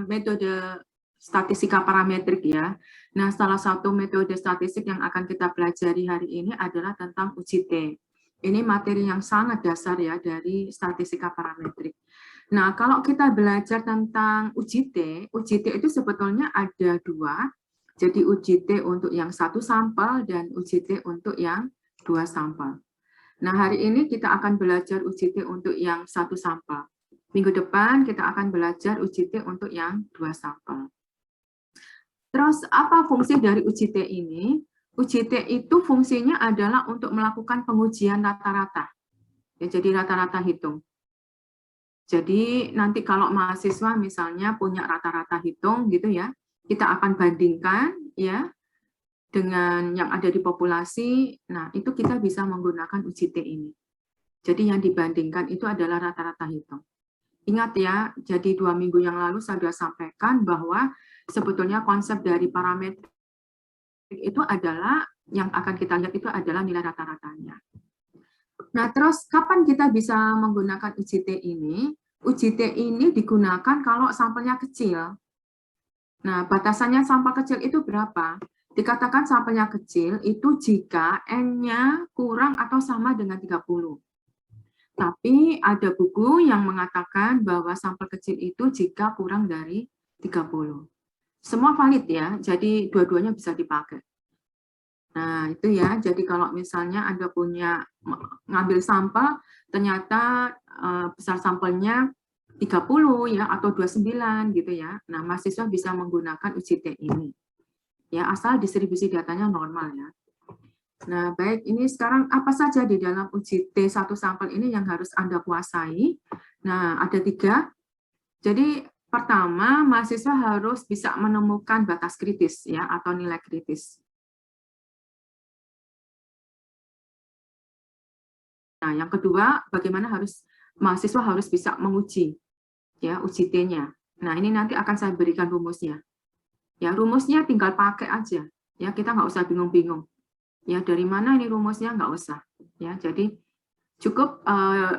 metode statistika parametrik ya. Nah, salah satu metode statistik yang akan kita pelajari hari ini adalah tentang UJT. Ini materi yang sangat dasar ya dari statistika parametrik. Nah, kalau kita belajar tentang UJT, UJT itu sebetulnya ada dua. Jadi UJT untuk yang satu sampel dan UJT untuk yang dua sampel. Nah, hari ini kita akan belajar UJT untuk yang satu sampel. Minggu depan kita akan belajar UJT untuk yang dua sampel. Terus apa fungsi dari UJT ini? UJT itu fungsinya adalah untuk melakukan pengujian rata-rata. Ya, jadi rata-rata hitung. Jadi nanti kalau mahasiswa misalnya punya rata-rata hitung gitu ya, kita akan bandingkan ya dengan yang ada di populasi. Nah, itu kita bisa menggunakan UJT ini. Jadi yang dibandingkan itu adalah rata-rata hitung. Ingat ya, jadi 2 minggu yang lalu saya sudah sampaikan bahwa sebetulnya konsep dari parametrik itu adalah, yang akan kita lihat itu adalah nilai rata-ratanya. Nah, terus kapan kita bisa menggunakan UJT ini? UJT ini digunakan kalau sampelnya kecil. Nah, batasannya sampel kecil itu berapa? Dikatakan sampelnya kecil itu jika N-nya kurang atau sama dengan 30. Tapi ada buku yang mengatakan bahwa sampel kecil itu jika kurang dari 30. Semua valid ya, jadi dua-duanya bisa dipakai. Nah, itu ya, jadi kalau misalnya Anda punya ngambil sampel, ternyata besar sampelnya 30 ya, atau 29 gitu ya. Nah, mahasiswa bisa menggunakan UJT ini. Ya, asal distribusi datanya normal ya. Nah, baik, ini sekarang apa saja di dalam UJT satu sampel ini yang harus Anda kuasai? Nah, ada 3. Jadi, pertama, mahasiswa harus bisa menemukan batas kritis ya, atau nilai kritis. Nah, yang kedua, bagaimana mahasiswa harus bisa menguji ya UJT-nya. Nah, ini nanti akan saya berikan rumusnya. Ya, rumusnya tinggal pakai aja. Ya, kita nggak usah bingung-bingung. Ya, dari mana ini rumusnya nggak usah. Ya, jadi cukup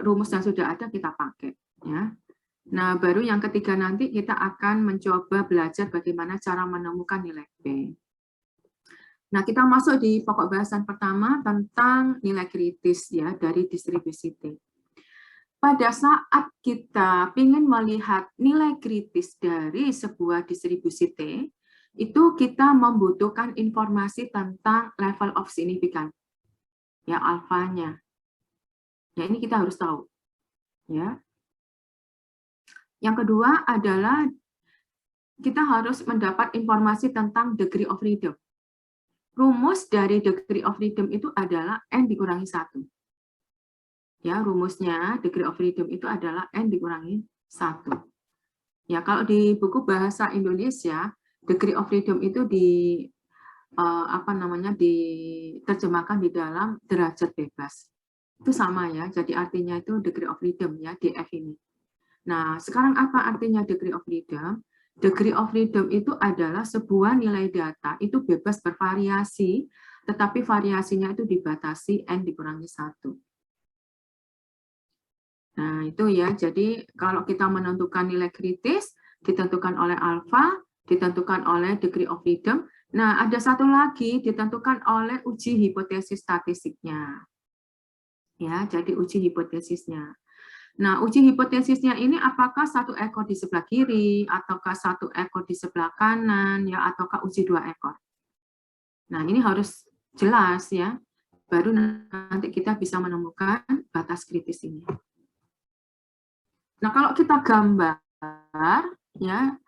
rumus yang sudah ada kita pakai. Ya. Nah, baru yang ketiga nanti kita akan mencoba belajar bagaimana cara menemukan nilai P. Nah, kita masuk di pokok bahasan pertama tentang nilai kritis ya dari distribusi T. Pada saat kita ingin melihat nilai kritis dari sebuah distribusi T, itu kita membutuhkan informasi tentang level of significance, ya alfanya. Ya, ini kita harus tahu. Ya. Yang kedua adalah kita harus mendapat informasi tentang degree of freedom. Rumus dari degree of freedom itu adalah N dikurangi 1. Ya, rumusnya degree of freedom itu adalah N dikurangi 1. Ya, kalau di buku bahasa Indonesia, degree of freedom itu diterjemahkan di dalam derajat bebas. Itu sama ya, jadi artinya itu degree of freedom ya, DF ini. Nah, sekarang apa artinya degree of freedom? Degree of freedom itu adalah sebuah nilai data, itu bebas bervariasi, tetapi variasinya itu dibatasi N dikurangi 1. Nah, itu ya, jadi kalau kita menentukan nilai kritis, ditentukan oleh alfa, ditentukan oleh degree of freedom. Nah, ada satu lagi, ditentukan oleh uji hipotesis statistiknya. Ya, jadi uji hipotesisnya. Nah, uji hipotesisnya ini apakah satu ekor di sebelah kiri, ataukah satu ekor di sebelah kanan, ya, ataukah uji 2 ekor. Nah, ini harus jelas ya, baru nanti kita bisa menemukan batas kritis ini. Nah, kalau kita gambar, ya,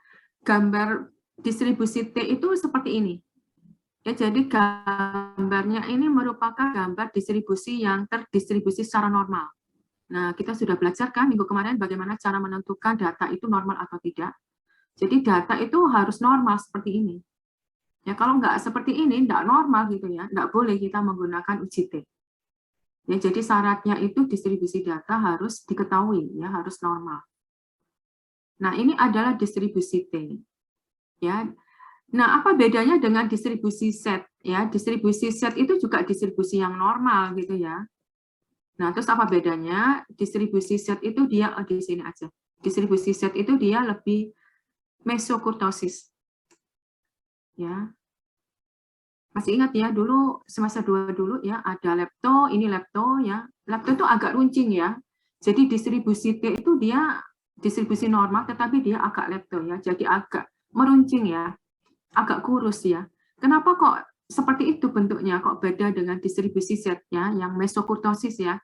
gambar distribusi T itu seperti ini. Ya, jadi gambarnya ini merupakan gambar distribusi yang terdistribusi secara normal. Nah, kita sudah belajar kan minggu kemarin bagaimana cara menentukan data itu normal atau tidak. Jadi data itu harus normal seperti ini. Ya, kalau nggak seperti ini, nggak normal gitu ya, nggak boleh kita menggunakan UJT. Ya, jadi syaratnya itu distribusi data harus diketahui, ya, harus normal. Nah, ini adalah distribusi T. Ya. Nah, apa bedanya dengan distribusi set? Ya, distribusi set itu juga distribusi yang normal gitu ya. Nah, terus apa bedanya? Distribusi set itu dia di sini aja. Distribusi set itu dia lebih mesokurtosis. Ya. Masih ingat ya, dulu semester 2 dulu ya, ada lepto, ini lepto ya. Lepto itu agak runcing ya. Jadi distribusi T itu dia distribusi normal, tetapi dia agak lepto ya. Jadi agak meruncing ya, agak kurus ya. Kenapa kok seperti itu bentuknya? Kok beda dengan distribusi Z-nya yang mesokurtosis ya?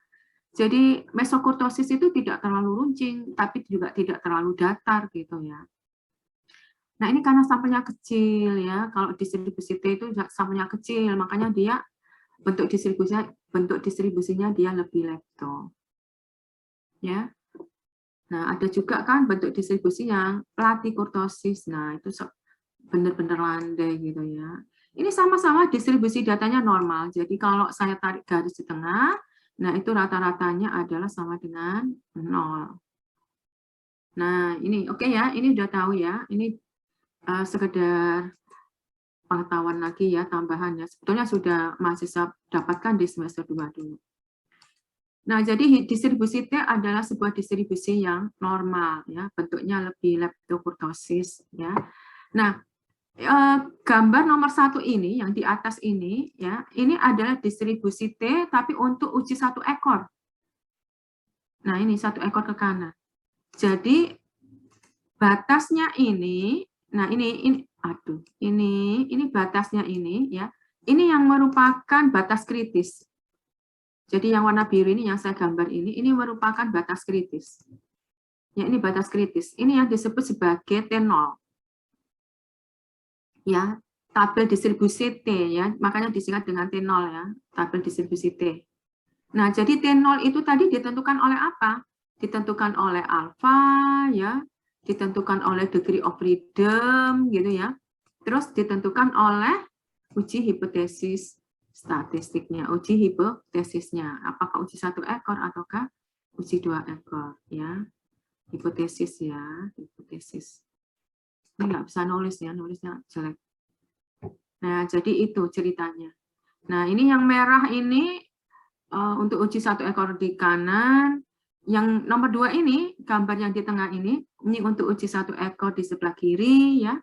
Jadi mesokurtosis itu tidak terlalu runcing, tapi juga tidak terlalu datar gitu ya. Nah, ini karena sampelnya kecil ya. Kalau distribusi T itu sampelnya kecil, makanya dia bentuk distribusinya dia lebih lepto. Ya. Nah, ada juga kan bentuk distribusi yang platikurtosis. Nah, itu benar-benar landai gitu ya. Ini sama-sama distribusi datanya normal. Jadi kalau saya tarik garis di tengah, nah itu rata-ratanya adalah sama dengan 0. Nah, ini oke ya, ini udah tahu ya. Ini sekedar pengetahuan lagi ya, tambahan ya. Sebetulnya sudah mahasiswa dapatkan di semester 2 dulu. Nah, jadi distribusi T adalah sebuah distribusi yang normal ya, bentuknya lebih leptokurtosis ya. Nah, gambar nomor 1 ini yang di atas ini ya, ini adalah distribusi T tapi untuk uji 1 ekor. Nah, ini 1 ekor ke kanan. Jadi batasnya ini, nah ini batasnya ini ya. Ini yang merupakan batas kritis. Jadi yang warna biru ini yang saya gambar ini merupakan batas kritis. Ya, ini batas kritis. Ini yang disebut sebagai T0. Ya, tabel distribusi T ya, makanya disingkat dengan T0 ya, tabel distribusi T. Nah, jadi T0 itu tadi ditentukan oleh apa? Ditentukan oleh alfa ya, ditentukan oleh degree of freedom gitu ya. Terus ditentukan oleh uji hipotesis statistiknya, uji hipotesisnya. Apakah uji 1 ekor ataukah uji 2 ekor ya. Hipotesis ya, hipotesis. Ini nggak bisa nulis ya, nulisnya jelek. Nah, jadi itu ceritanya. Nah, ini yang merah ini untuk uji 1 ekor di kanan. Yang nomor 2 ini, gambar yang di tengah ini untuk uji 1 ekor di sebelah kiri ya.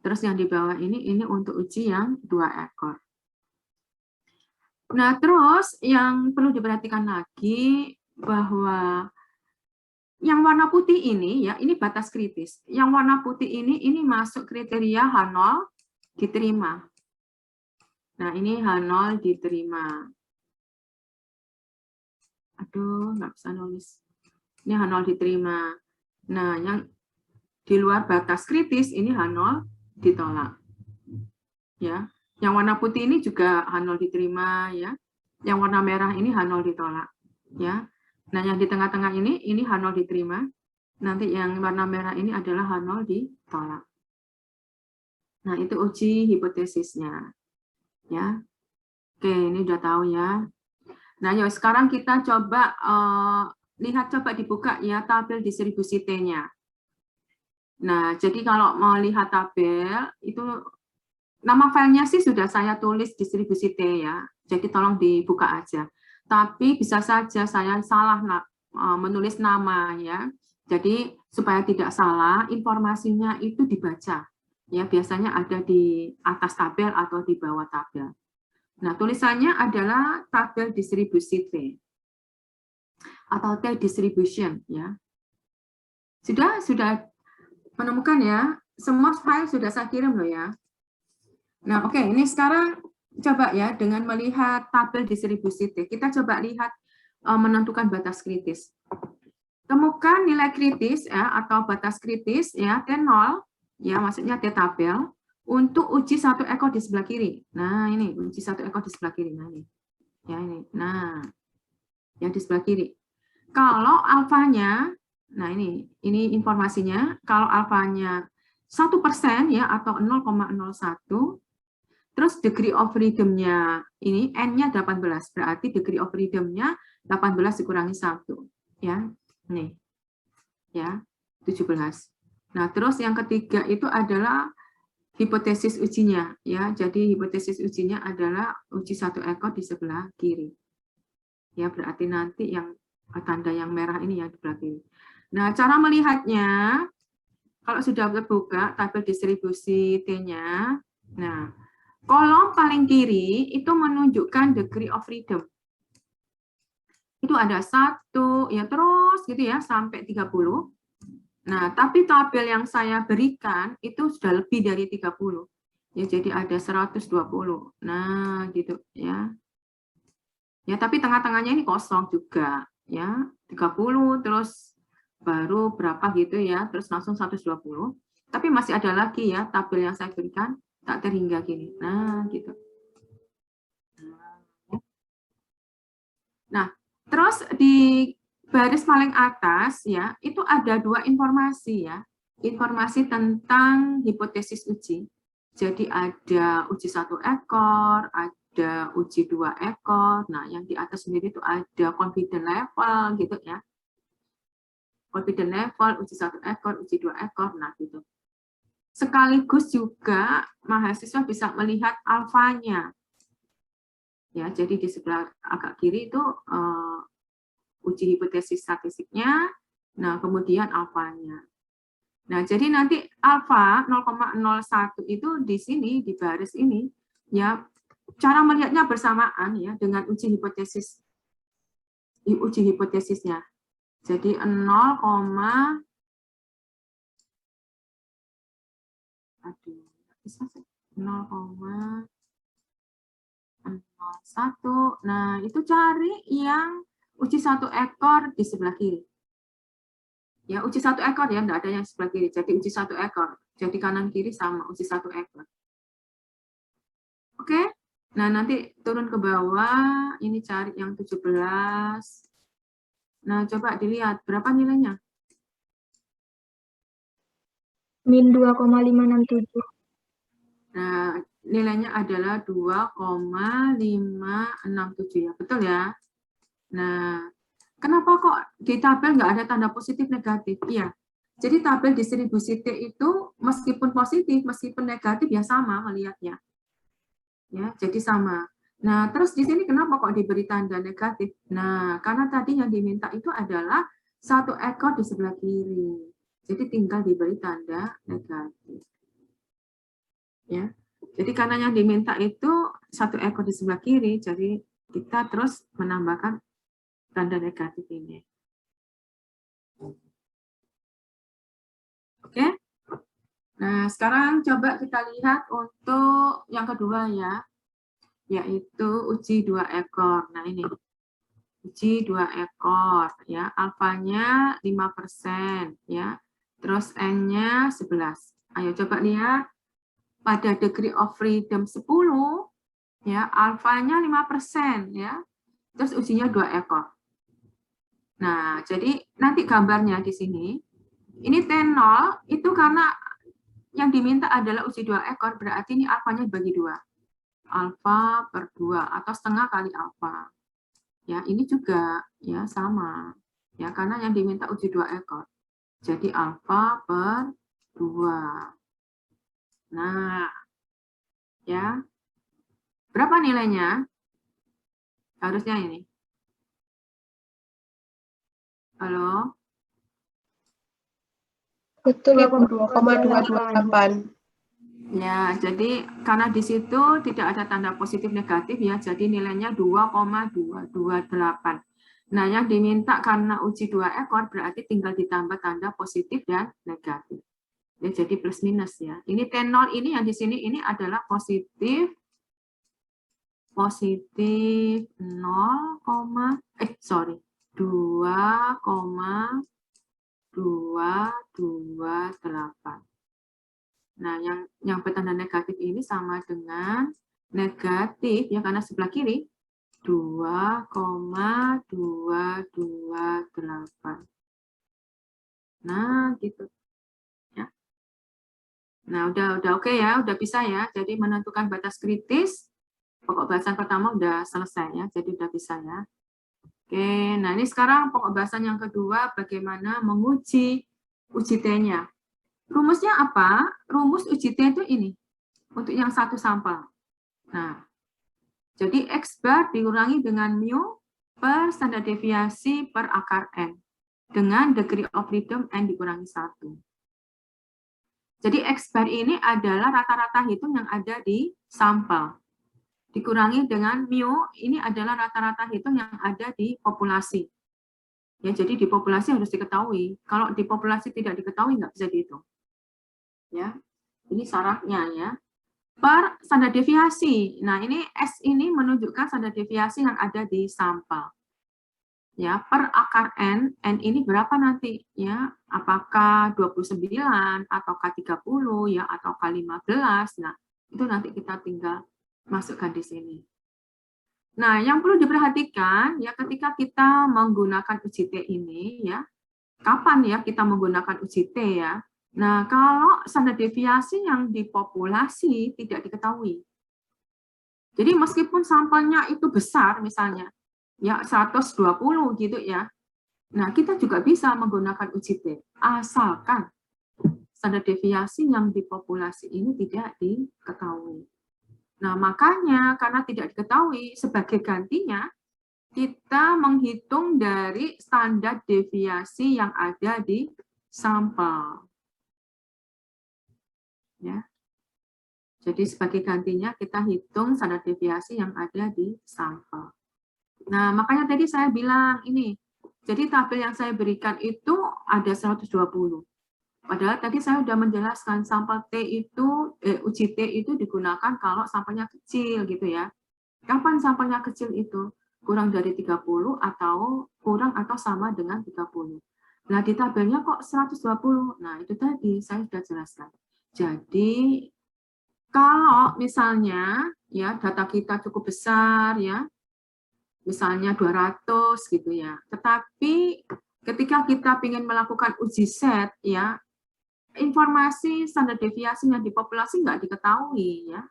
Terus yang di bawah ini untuk uji yang 2 ekor. Nah, terus yang perlu diperhatikan lagi bahwa yang warna putih ini ya, ini batas kritis. Yang warna putih ini masuk kriteria H0 diterima. Nah, ini H0 diterima. Aduh, nggak bisa nulis. Ini H0 diterima. Nah, yang di luar batas kritis ini H0 ditolak. Ya. Yang warna putih ini juga H0 diterima ya. Yang warna merah ini H0 ditolak. Ya. Nah, yang di tengah-tengah ini H0 diterima. Nanti yang warna merah ini adalah H0 ditolak. Nah, itu uji hipotesisnya. Ya. Oke, ini udah tahu ya. Nah, yuk sekarang kita coba lihat, coba dibuka ya tabel distribusi T-nya. Nah, jadi kalau mau lihat tabel, itu nama filenya sih sudah saya tulis distribusi T ya, jadi tolong dibuka aja. Tapi bisa saja saya salah menulis nama ya, jadi supaya tidak salah, informasinya itu dibaca. Ya, biasanya ada di atas tabel atau di bawah tabel. Nah, tulisannya adalah tabel distribusi T atau T distribution ya. Sudah menemukan ya, semua file sudah saya kirim loh ya. Nah, oke, ini sekarang coba ya dengan melihat tabel distribusi T, kita coba lihat menentukan batas kritis. Temukan nilai kritis ya atau batas kritis ya T0 ya, maksudnya T tabel untuk uji 1 ekor di sebelah kiri. Nah, ini uji 1 ekor di sebelah kiri. Nah, ini. Ya, ini. Nah, yang di sebelah kiri. Kalau alfanya, nah ini informasinya, kalau alfanya 1% ya atau 0,01, terus degree of freedom-nya ini N-nya 18, berarti degree of freedom-nya 18 dikurangi 1. Ya, nih. Ya, 17. Nah, terus yang ketiga itu adalah hipotesis ujinya. Ya, jadi hipotesis ujinya adalah uji 1 ekor di sebelah kiri. Ya, berarti nanti yang tanda yang merah ini yang di sebelah kiri. Nah, cara melihatnya, Kalau sudah terbuka tabel distribusi T-nya, nah, kolom paling kiri itu menunjukkan degree of freedom. Itu ada 1, ya terus gitu ya, sampai 30. Nah, tapi tabel yang saya berikan itu sudah lebih dari 30. Ya, jadi ada 120. Nah, gitu ya. Ya, tapi tengah-tengahnya ini kosong juga, ya. 30 terus baru berapa gitu ya, terus langsung 120. Tapi masih ada lagi ya tabel yang saya berikan tak terhingga gini. Nah, gitu. Nah, terus di baris paling atas ya, itu ada 2 informasi ya. Informasi tentang hipotesis uji. Jadi ada uji 1 ekor, ada uji 2 ekor. Nah, yang di atas sendiri itu ada confidence level gitu ya. Confidence level, uji 1 ekor, uji 2 ekor, nah gitu. Sekaligus juga mahasiswa bisa melihat alfanya. Ya, jadi di sebelah agak kiri itu uji hipotesis statistiknya, nah kemudian alfanya. Nah, jadi nanti alfa 0,01 itu di sini, di baris ini, ya cara melihatnya bersamaan ya dengan uji hipotesisnya. Jadi 0,01 Nah, itu cari yang uji 1 ekor di sebelah kiri. Ya, uji 1 ekor ya, enggak ada yang sebelah kiri. Jadi uji 1 ekor. Jadi kanan kiri sama uji 1 ekor. Oke. Nah, nanti turun ke bawah, ini cari yang 17. Nah, coba dilihat berapa nilainya? Min 2,567. Nah, nilainya adalah 2,567 ya, betul ya? Nah, kenapa kok di tabel nggak ada tanda positif negatif? Iya, jadi tabel distribusi T itu meskipun positif, meskipun negatif ya sama melihatnya. Ya, jadi sama. Nah, terus di sini kenapa kok diberi tanda negatif? Nah, karena tadi yang diminta itu adalah 1 ekor di sebelah kiri. Jadi tinggal diberi tanda negatif. Ya. Jadi karena yang diminta itu 1 ekor di sebelah kiri, jadi kita terus menambahkan tanda negatif ini. Oke? Nah, sekarang coba kita lihat untuk yang kedua ya, yaitu uji 2 ekor. Nah, ini uji 2 ekor ya, alfanya 5% ya. Terus N-nya 11. Ayo coba lihat pada degree of freedom 10 ya, alfanya 5% ya. Terus ujinya 2 ekor. Nah, jadi nanti gambarnya di sini ini T0 itu karena yang diminta adalah uji 2 ekor, berarti ini alfanya dibagi 2. Alfa per 2 atau setengah kali alfa. Ya, ini juga ya sama. Ya, karena yang diminta uji 2 ekor. Jadi alfa per 2. Nah, ya. Berapa nilainya? Harusnya ini. Halo? Betul, Ibu. 2,228. Ya, jadi karena di situ tidak ada tanda positif negatif ya, jadi nilainya 2,228. Nah, yang diminta karena uji 2 ekor berarti tinggal ditambah tanda positif dan negatif. Ya, jadi plus minus ya. Ini T0 ini yang di sini ini adalah positif 2,228. Nah, yang bertanda negatif ini sama dengan negatif ya karena sebelah kiri 2,228. Nah, gitu. Ya. Nah, udah oke ya, udah bisa ya. Jadi menentukan batas kritis pokok bahasan pertama udah selesai ya. Jadi udah bisa ya. Oke, nah ini sekarang pokok bahasan yang kedua bagaimana menguji uji T-nya. Rumusnya apa? Rumus uji T itu ini. Untuk yang satu sampel. Nah, jadi X bar dikurangi dengan mu per standar deviasi per akar N. Dengan degree of freedom N dikurangi 1. Jadi X bar ini adalah rata-rata hitung yang ada di sampel. Dikurangi dengan mu, ini adalah rata-rata hitung yang ada di populasi. Ya, jadi di populasi harus diketahui. Kalau di populasi tidak diketahui, nggak bisa dihitung. Ya, ini syaratnya ya. Per standar deviasi. Nah, ini S ini menunjukkan standar deviasi yang ada di sampel. Ya, per akar N ini berapa nanti? Ya, apakah 29 ataukah 30 ya ataukah 15? Nah, itu nanti kita tinggal masukkan di sini. Nah, yang perlu diperhatikan ya ketika kita menggunakan UJT ini ya, kapan ya kita menggunakan UJT ya? Nah, kalau standar deviasi yang di populasi tidak diketahui. Jadi meskipun sampelnya itu besar misalnya, ya 120 gitu ya. Nah, kita juga bisa menggunakan UJT asalkan standar deviasi yang di populasi ini tidak diketahui. Nah, makanya karena tidak diketahui, sebagai gantinya kita menghitung dari standar deviasi yang ada di sampel. Ya. Jadi sebagai gantinya kita hitung standar deviasi yang ada di sampel. Nah, makanya tadi saya bilang ini, jadi tabel yang saya berikan itu ada 120. Padahal tadi saya sudah menjelaskan sampel T itu, uji T itu digunakan kalau sampelnya kecil gitu ya. Kapan sampelnya kecil itu? Kurang dari 30 atau kurang atau sama dengan 30. Nah, di tabelnya kok 120? Nah, itu tadi saya sudah jelaskan. Jadi, kalau misalnya ya data kita cukup besar ya, misalnya 200 gitu ya. Tetapi ketika kita ingin melakukan uji set ya, informasi standar deviasinya di populasi nggak diketahui ya.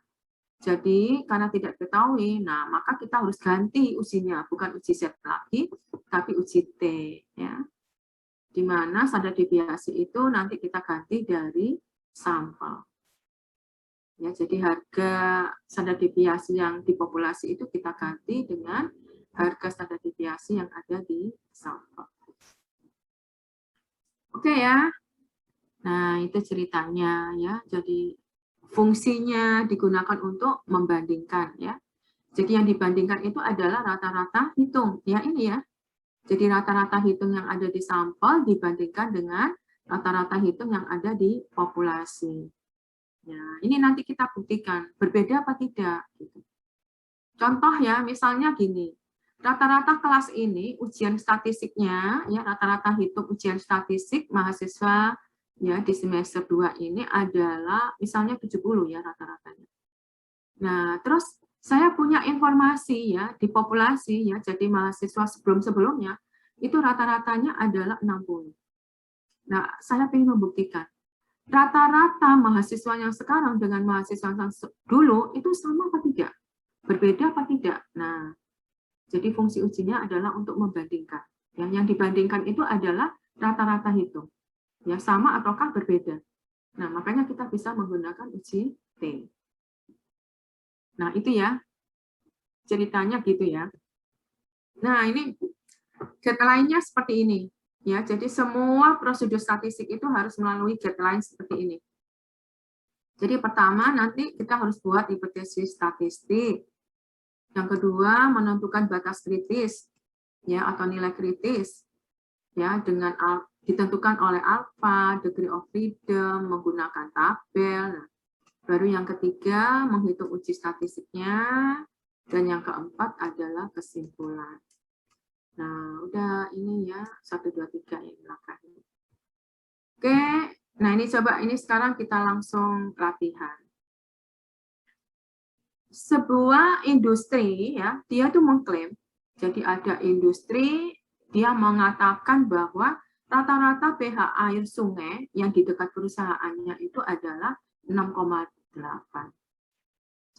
Jadi karena tidak diketahui, nah maka kita harus ganti ujinya, bukan uji set lagi, tapi uji T ya. Di mana standar deviasi itu nanti kita ganti dari sampel. Ya, jadi harga standar deviasi yang di populasi itu kita ganti dengan harga standar deviasi yang ada di sampel. Oke ya. Nah, itu ceritanya ya. Jadi fungsinya digunakan untuk membandingkan ya. Jadi yang dibandingkan itu adalah rata-rata hitung. Ya ini ya. Jadi rata-rata hitung yang ada di sampel dibandingkan dengan rata-rata hitung yang ada di populasi. Ya, ini nanti kita buktikan berbeda apa tidak. Gitu. Contoh ya, misalnya gini. Rata-rata kelas ini ujian statistiknya ya rata-rata hitung ujian statistik mahasiswa ya di semester 2 ini adalah misalnya 70 ya rata-ratanya. Nah, terus saya punya informasi ya di populasi ya, jadi mahasiswa sebelum-sebelumnya itu rata-ratanya adalah 60. Nah, saya ingin membuktikan rata-rata mahasiswa yang sekarang dengan mahasiswa yang dulu itu sama apa tidak? Berbeda apa tidak? Nah, jadi fungsi ujinya adalah untuk membandingkan. Yang dibandingkan itu adalah rata-rata hitung. Ya, sama ataukah berbeda? Nah, makanya kita bisa menggunakan uji T. Nah, itu ya. Ceritanya gitu ya. Nah, ini guideline-nya seperti ini. Ya, jadi semua prosedur statistik itu harus melalui guideline seperti ini. Jadi pertama nanti kita harus buat hipotesis statistik. Yang kedua menentukan batas kritis ya atau nilai kritis. Ya, dengan ditentukan oleh alpha, degree of freedom, menggunakan tabel. Nah, baru yang ketiga menghitung uji statistiknya dan yang keempat adalah kesimpulan. Nah, udah ini ya 1 2 3 yang belakang. Oke, nah ini coba ini sekarang kita langsung latihan. Sebuah industri ya, dia tuh mengklaim. Jadi ada industri dia mengatakan bahwa rata-rata pH air sungai yang di dekat perusahaannya itu adalah 6,8.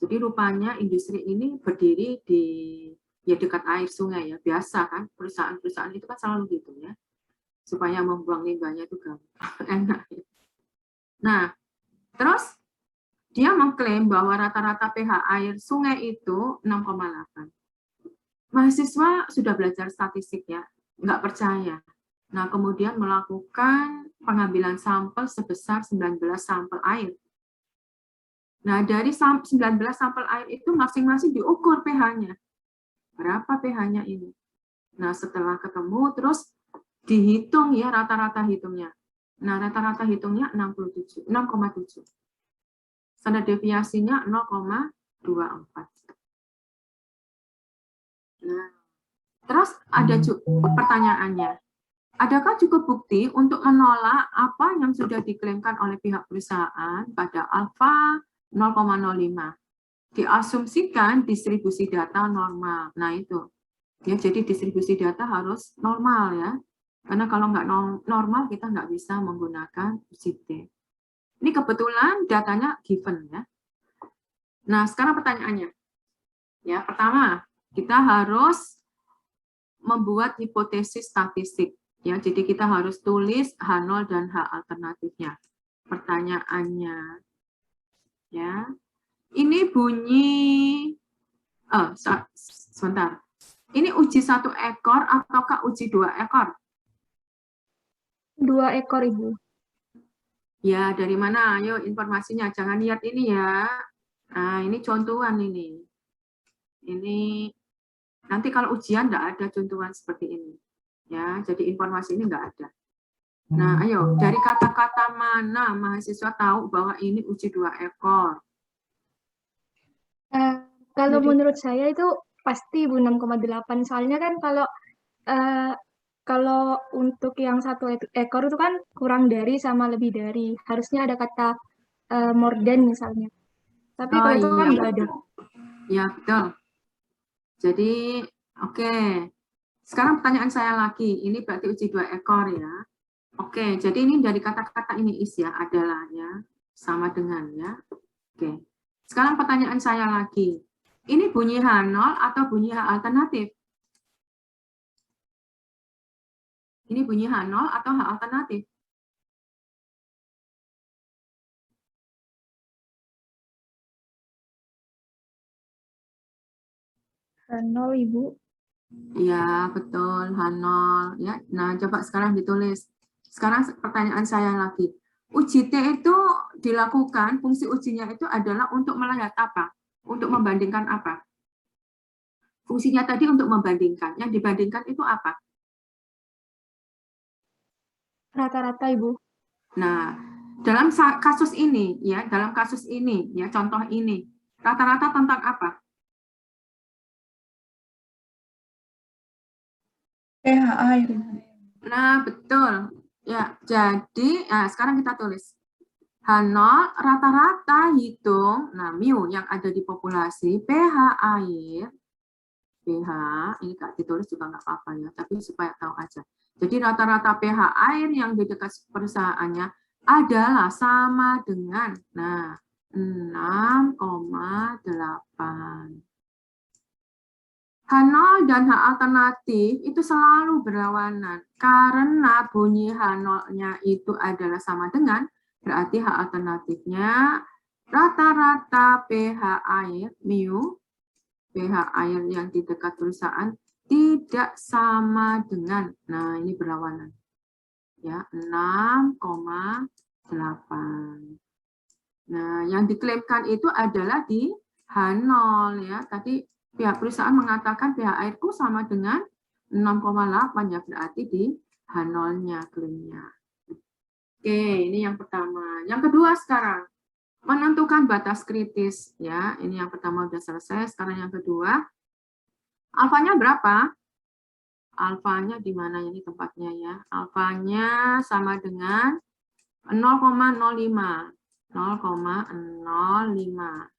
Jadi rupanya industri ini berdiri di ya dekat air sungai ya, biasa kan perusahaan-perusahaan itu kan selalu gitu ya. Supaya membuang limbahnya itu gampang, enak. Nah, terus dia mengklaim bahwa rata-rata pH air sungai itu 6,8. Mahasiswa sudah belajar statistik ya, nggak percaya. Nah, kemudian melakukan pengambilan sampel sebesar 19 sampel air. Nah, dari 19 sampel air itu masing-masing diukur pH-nya. Berapa pH-nya ini? Nah, setelah ketemu, terus dihitung ya rata-rata hitungnya. Nah, rata-rata hitungnya 6,7. Standar deviasinya 0,24. Nah, terus ada pertanyaannya. Adakah cukup bukti untuk menolak apa yang sudah diklaimkan oleh pihak perusahaan pada alfa 0,05? Diasumsikan distribusi data normal. Nah, itu. Ya, jadi distribusi data harus normal ya. Karena kalau nggak normal, kita nggak bisa menggunakan UCT. Ini kebetulan datanya given ya. Nah, sekarang pertanyaannya. Ya, pertama, kita harus membuat hipotesis statistik. Ya, jadi kita harus tulis H0 dan H alternatifnya. Pertanyaannya, ya, ini bunyi, sebentar. Ini uji 1 ekor ataukah uji 2 ekor? 2 ekor, Ibu. Ya, dari mana? Ayo informasinya. Jangan lihat ini ya. Nah, ini contohan ini. Ini nanti kalau ujian enggak ada contohan seperti ini. Ya, jadi informasi ini enggak ada. Nah, ayo, dari kata-kata mana mahasiswa tahu bahwa ini uji 2 ekor? Kalau menurut saya itu pasti Ibu 6,8. Soalnya kan kalau untuk yang 1 ekor itu kan kurang dari sama lebih dari. Harusnya ada kata more than misalnya. Tapi kalau itu kan nggak ada. Ya, betul. Jadi, oke. Sekarang pertanyaan saya lagi. Ini berarti uji 2 ekor ya. Oke, jadi ini dari kata-kata ini is ya, adalah ya, sama dengan ya. Oke. Sekarang pertanyaan saya lagi. Ini bunyi H0 atau bunyi H alternatif? Ini bunyi H0 atau H alternatif? H0, Ibu. Ya, betul, H0 ya. Nah, coba sekarang ditulis. Sekarang pertanyaan saya lagi. Uji T itu dilakukan, fungsi ujinya itu adalah untuk melihat apa? Untuk membandingkan apa? Fungsinya tadi untuk membandingkan. Yang dibandingkan itu apa? Rata-rata, Ibu. Nah, dalam kasus ini ya, contoh ini, rata-rata tentang apa? pH air. Nah, betul. Ya, jadi sekarang kita tulis H0 rata-rata hitung, nah mu yang ada di populasi, pH air, pH, ini Kak ditulis juga nggak apa-apa ya, tapi supaya tahu aja. Jadi rata-rata pH air yang di dekat perusahaannya adalah sama dengan, nah, 6,8. H0 dan H alternatif itu selalu berlawanan. Karena bunyi H0-nya itu adalah sama dengan, berarti H alternatifnya rata-rata pH air, mu, pH air yang di dekat perusahaan tidak sama dengan, nah ini berlawanan. Ya, 6,8. Nah, yang diklaimkan itu adalah di H0 ya. Tadi pihak perusahaan mengatakan pH airku sama dengan 6,8 ya, berarti di H0-nya klaimnya. Oke, ini yang pertama. Yang kedua sekarang, menentukan batas kritis ya. Ini yang pertama sudah selesai, sekarang yang kedua. Alfanya berapa? Alfanya di mana ini tempatnya ya? Alfanya sama dengan 0,05. 0,05.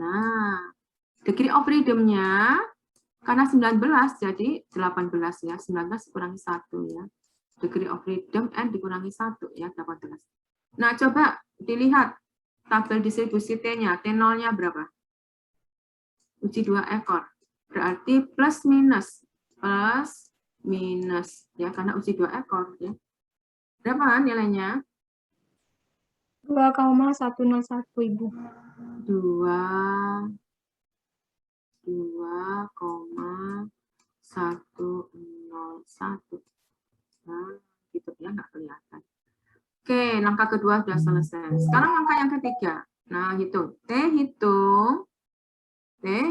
Nah, degree of freedom-nya karena 19 jadi 18 ya. 19 dikurangi 1 ya. Degree of freedom N dikurangi 1 ya, 18. Nah, coba dilihat tabel distribusi T-nya. T0-nya berapa? Uji 2 ekor. Berarti plus minus. Plus minus ya, karena uji 2 ekor ya. Berapa nilainya? 2,101, Ibu. 2,101. Nah, gitu ya, nggak kelihatan. Oke, langkah kedua sudah selesai. Sekarang langkah yang ketiga. Nah, hitung. T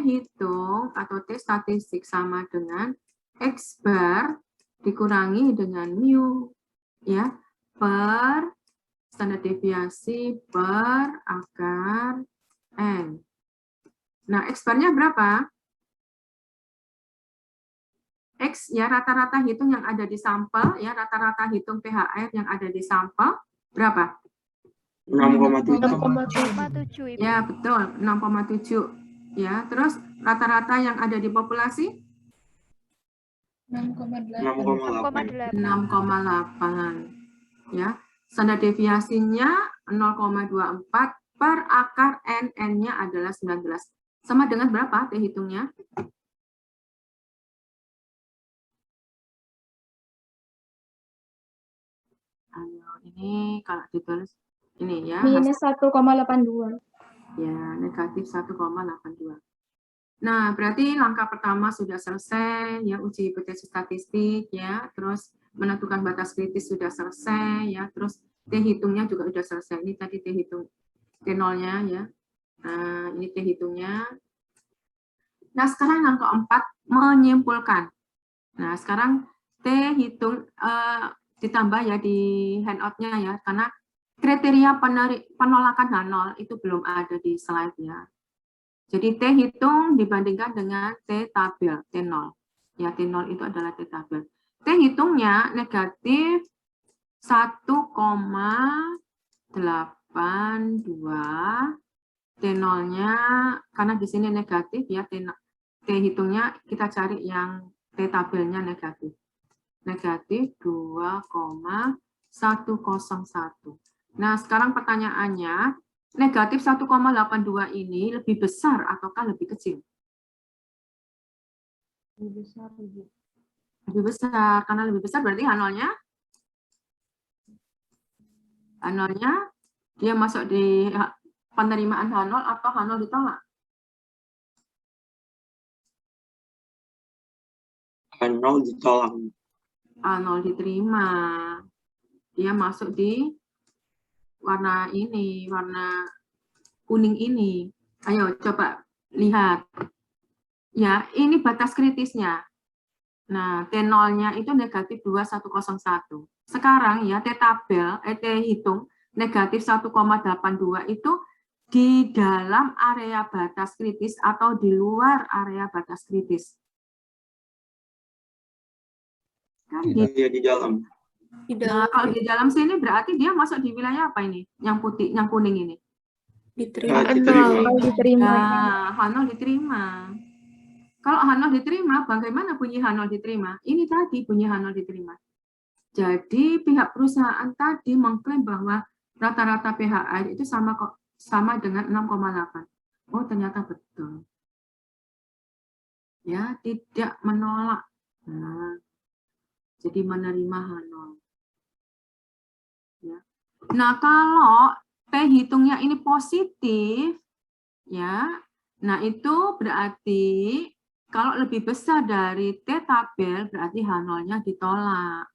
hitung atau T statistik sama dengan X bar dikurangi dengan mu ya per standar deviasi per akar N. Nah, X barnya berapa? X ya rata-rata hitung yang ada di sampel ya rata-rata hitung pH air yang ada di sampel berapa? 6,7. Ya, betul, 6,7. Ya, terus rata-rata yang ada di populasi 6,8. 6,8. Ya. Standar deviasinya 0,24 per akar N, N-nya adalah 19. Sama dengan berapa T hitungnya? Ini kalau ditulis ini ya. Minus 1,82. Ya, negatif 1,82. Nah, berarti langkah pertama sudah selesai, ya uji hipotesis statistik, ya, terus menentukan batas kritis sudah selesai, ya, terus T hitungnya juga sudah selesai. Ini tadi T hitung T0-nya, ya. Nah, ini T hitungnya. Nah, sekarang yang keempat, menyimpulkan. Nah, sekarang T hitung ditambah ya di handout-nya ya, karena kriteria penolakan H0 itu belum ada di slide-nya. Jadi T hitung dibandingkan dengan T tabel, T0. Ya, T0 itu adalah T tabel. T hitungnya negatif 1,82. T0-nya, karena di sini negatif ya, T hitungnya kita cari yang T tabelnya negatif. Negatif 2,101. Nah, sekarang pertanyaannya, negatif 1,82 ini lebih besar ataukah lebih kecil? Lebih besar, Ibu. Lebih besar, karena lebih besar berarti H0-nya dia masuk di penerimaan H0 atau H0 ditolak? H0 ditolak. H0 diterima. Dia masuk di warna ini, warna kuning ini. Ayo coba lihat. Ya, ini batas kritisnya. Nah, T0-nya itu negatif 2101. Sekarang ya, T tabel, T hitung negatif 1,82 itu di dalam area batas kritis atau di luar area batas kritis. Kan Di dalam. Nah, kalau di dalam sini berarti dia masuk di wilayah apa ini? Yang putih, yang kuning ini? Diterima. Diterima. Nah, H0 diterima. Kalau H0 diterima, bagaimana bunyi H0 diterima? Ini tadi bunyi H0 diterima. Jadi pihak perusahaan tadi mengklaim bahwa rata-rata pH air itu sama dengan 6,8. Oh, ternyata betul. Ya, tidak menolak. Nah, jadi menerima H0. Ya. Nah, kalau T hitungnya ini positif, ya, nah itu berarti kalau lebih besar dari T tabel, berarti H0-nya ditolak.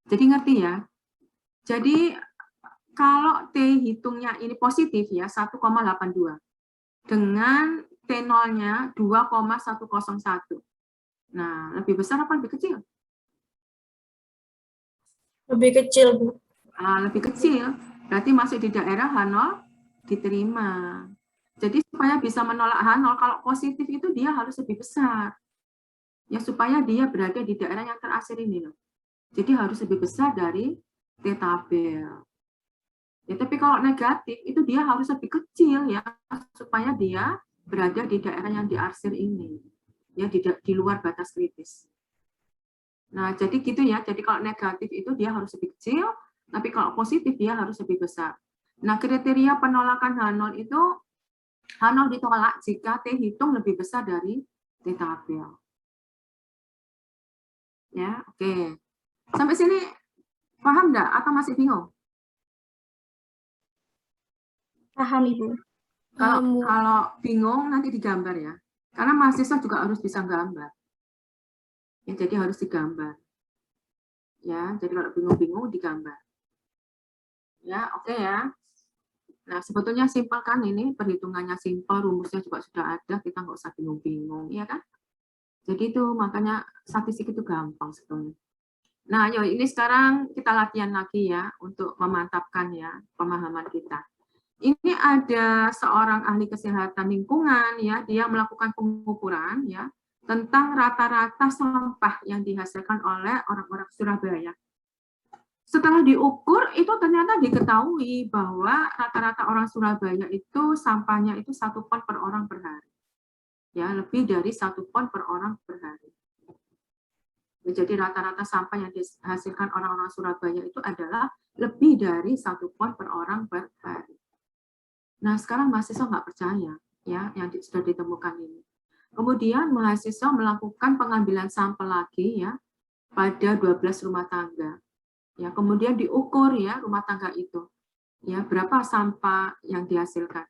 Jadi ngerti ya? Jadi kalau T hitungnya ini positif ya, 1,82. Dengan T0-nya 2,101. Nah, lebih besar apa lebih kecil? Lebih kecil, Bu. Lebih kecil. Berarti masih di daerah H0 diterima. Jadi supaya bisa menolak H0, kalau positif itu dia harus lebih besar. Ya, supaya dia berada di daerah yang terasir ini loh. Jadi harus lebih besar dari T tabel. Ya, tapi kalau negatif itu dia harus lebih kecil ya, supaya dia berada di daerah yang diarsir ini. Ya, di luar batas kritis. Nah, jadi gitu ya. Jadi kalau negatif itu dia harus lebih kecil, tapi kalau positif dia harus lebih besar. Nah, kriteria penolakan H0 itu H0 ditolak jika T hitung lebih besar dari T tabel. Ya, oke. Sampai sini paham enggak atau masih bingung? Paham, Ibu. Kalau bingung nanti digambar ya. Karena mahasiswa juga harus bisa gambar. Ya, jadi harus digambar. Ya, jadi kalau bingung-bingung digambar. Ya, oke ya. Nah, sebetulnya simpel kan ini, perhitungannya simpel, rumusnya juga sudah ada, kita nggak usah bingung-bingung, ya kan? Jadi itu makanya statistik itu gampang sebetulnya. Nah, ayo ini sekarang kita latihan lagi ya untuk memantapkan ya pemahaman kita. Ini ada seorang ahli kesehatan lingkungan ya, dia melakukan pengukuran ya tentang rata-rata sampah yang dihasilkan oleh orang-orang Surabaya. Setelah diukur itu ternyata diketahui bahwa rata-rata orang Surabaya itu sampahnya itu 1 ton per orang per hari. Ya, lebih dari 1 ton per orang per hari. Jadi rata-rata sampah yang dihasilkan orang-orang Surabaya itu adalah lebih dari 1 ton per orang per hari. Nah, sekarang mahasiswa nggak percaya ya yang sudah ditemukan ini. Kemudian mahasiswa melakukan pengambilan sampel lagi ya pada 12 rumah tangga. Ya, kemudian diukur ya rumah tangga itu. Ya, berapa sampah yang dihasilkan.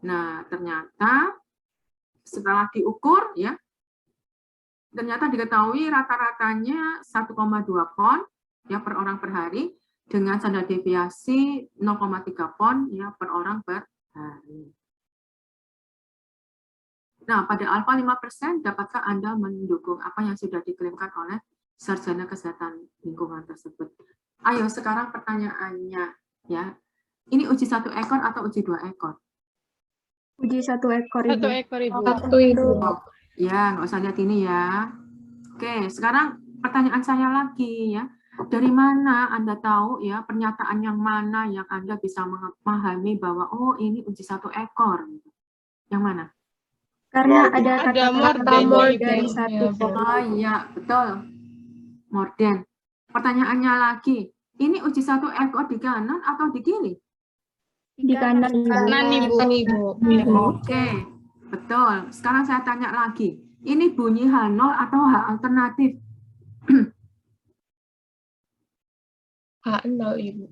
Nah, ternyata setelah diukur ya ternyata diketahui rata-ratanya 1,2 ton ya per orang per hari dengan standar deviasi 0,3 ton ya per orang per hari. Nah, pada alfa 5%, dapatkah Anda mendukung apa yang sudah diklaimkan oleh sarjana kesehatan lingkungan tersebut? Ayo, sekarang pertanyaannya ya. Ini uji 1 ekor atau uji 2 ekor? Uji 1 ekor, Ibu. 1 ekor, Ibu. 1, Ibu. Ya, nggak usah lihat ini ya. Oke, sekarang pertanyaan saya lagi ya. Dari mana Anda tahu ya pernyataan yang mana yang Anda bisa memahami bahwa oh ini uji 1 ekor? Yang mana? Karena Morden. ada Ada kata-kata morden lebih juga, dari Ibu. 1 Ya, kok. Oh iya, betul. Morden. Pertanyaannya lagi, ini uji 1 ekor di kanan atau di kiri? Di kanan, Ibu. Kanan, Ibu. Oke, betul. Sekarang saya tanya lagi, ini bunyi H0 atau H alternatif? H0, Ibu.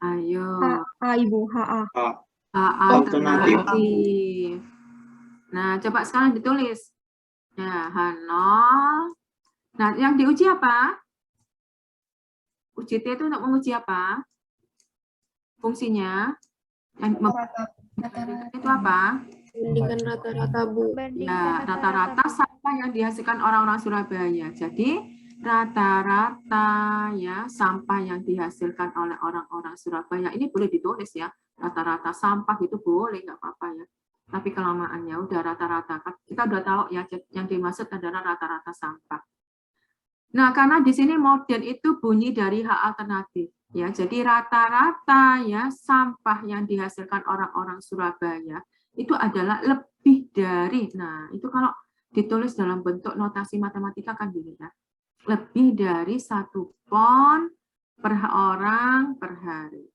Ayo, HA, Ibu. HA. H Alternatif. alternatif. Nah, coba sekarang ditulis. Ya, H0. Nah, yang diuji apa? Uji T itu untuk menguji apa? Fungsinya? Yang itu apa? Bandingkan rata-rata, Bu. Ya, rata-rata sampah yang dihasilkan orang-orang Surabaya. Jadi, rata-rata ya sampah yang dihasilkan oleh orang-orang Surabaya. Ini boleh ditulis ya. Rata-rata sampah itu boleh, nggak apa-apa ya. Tapi kelamaannya udah rata-rata. Kita udah tahu ya, yang dimaksud adalah rata-rata sampah. Nah, karena di sini Morden itu bunyi dari H alternatif. Ya, jadi rata-rata ya sampah yang dihasilkan orang-orang Surabaya itu adalah lebih dari, nah itu kalau ditulis dalam bentuk notasi matematika kan gini ya, lebih dari 1 ton per orang per hari.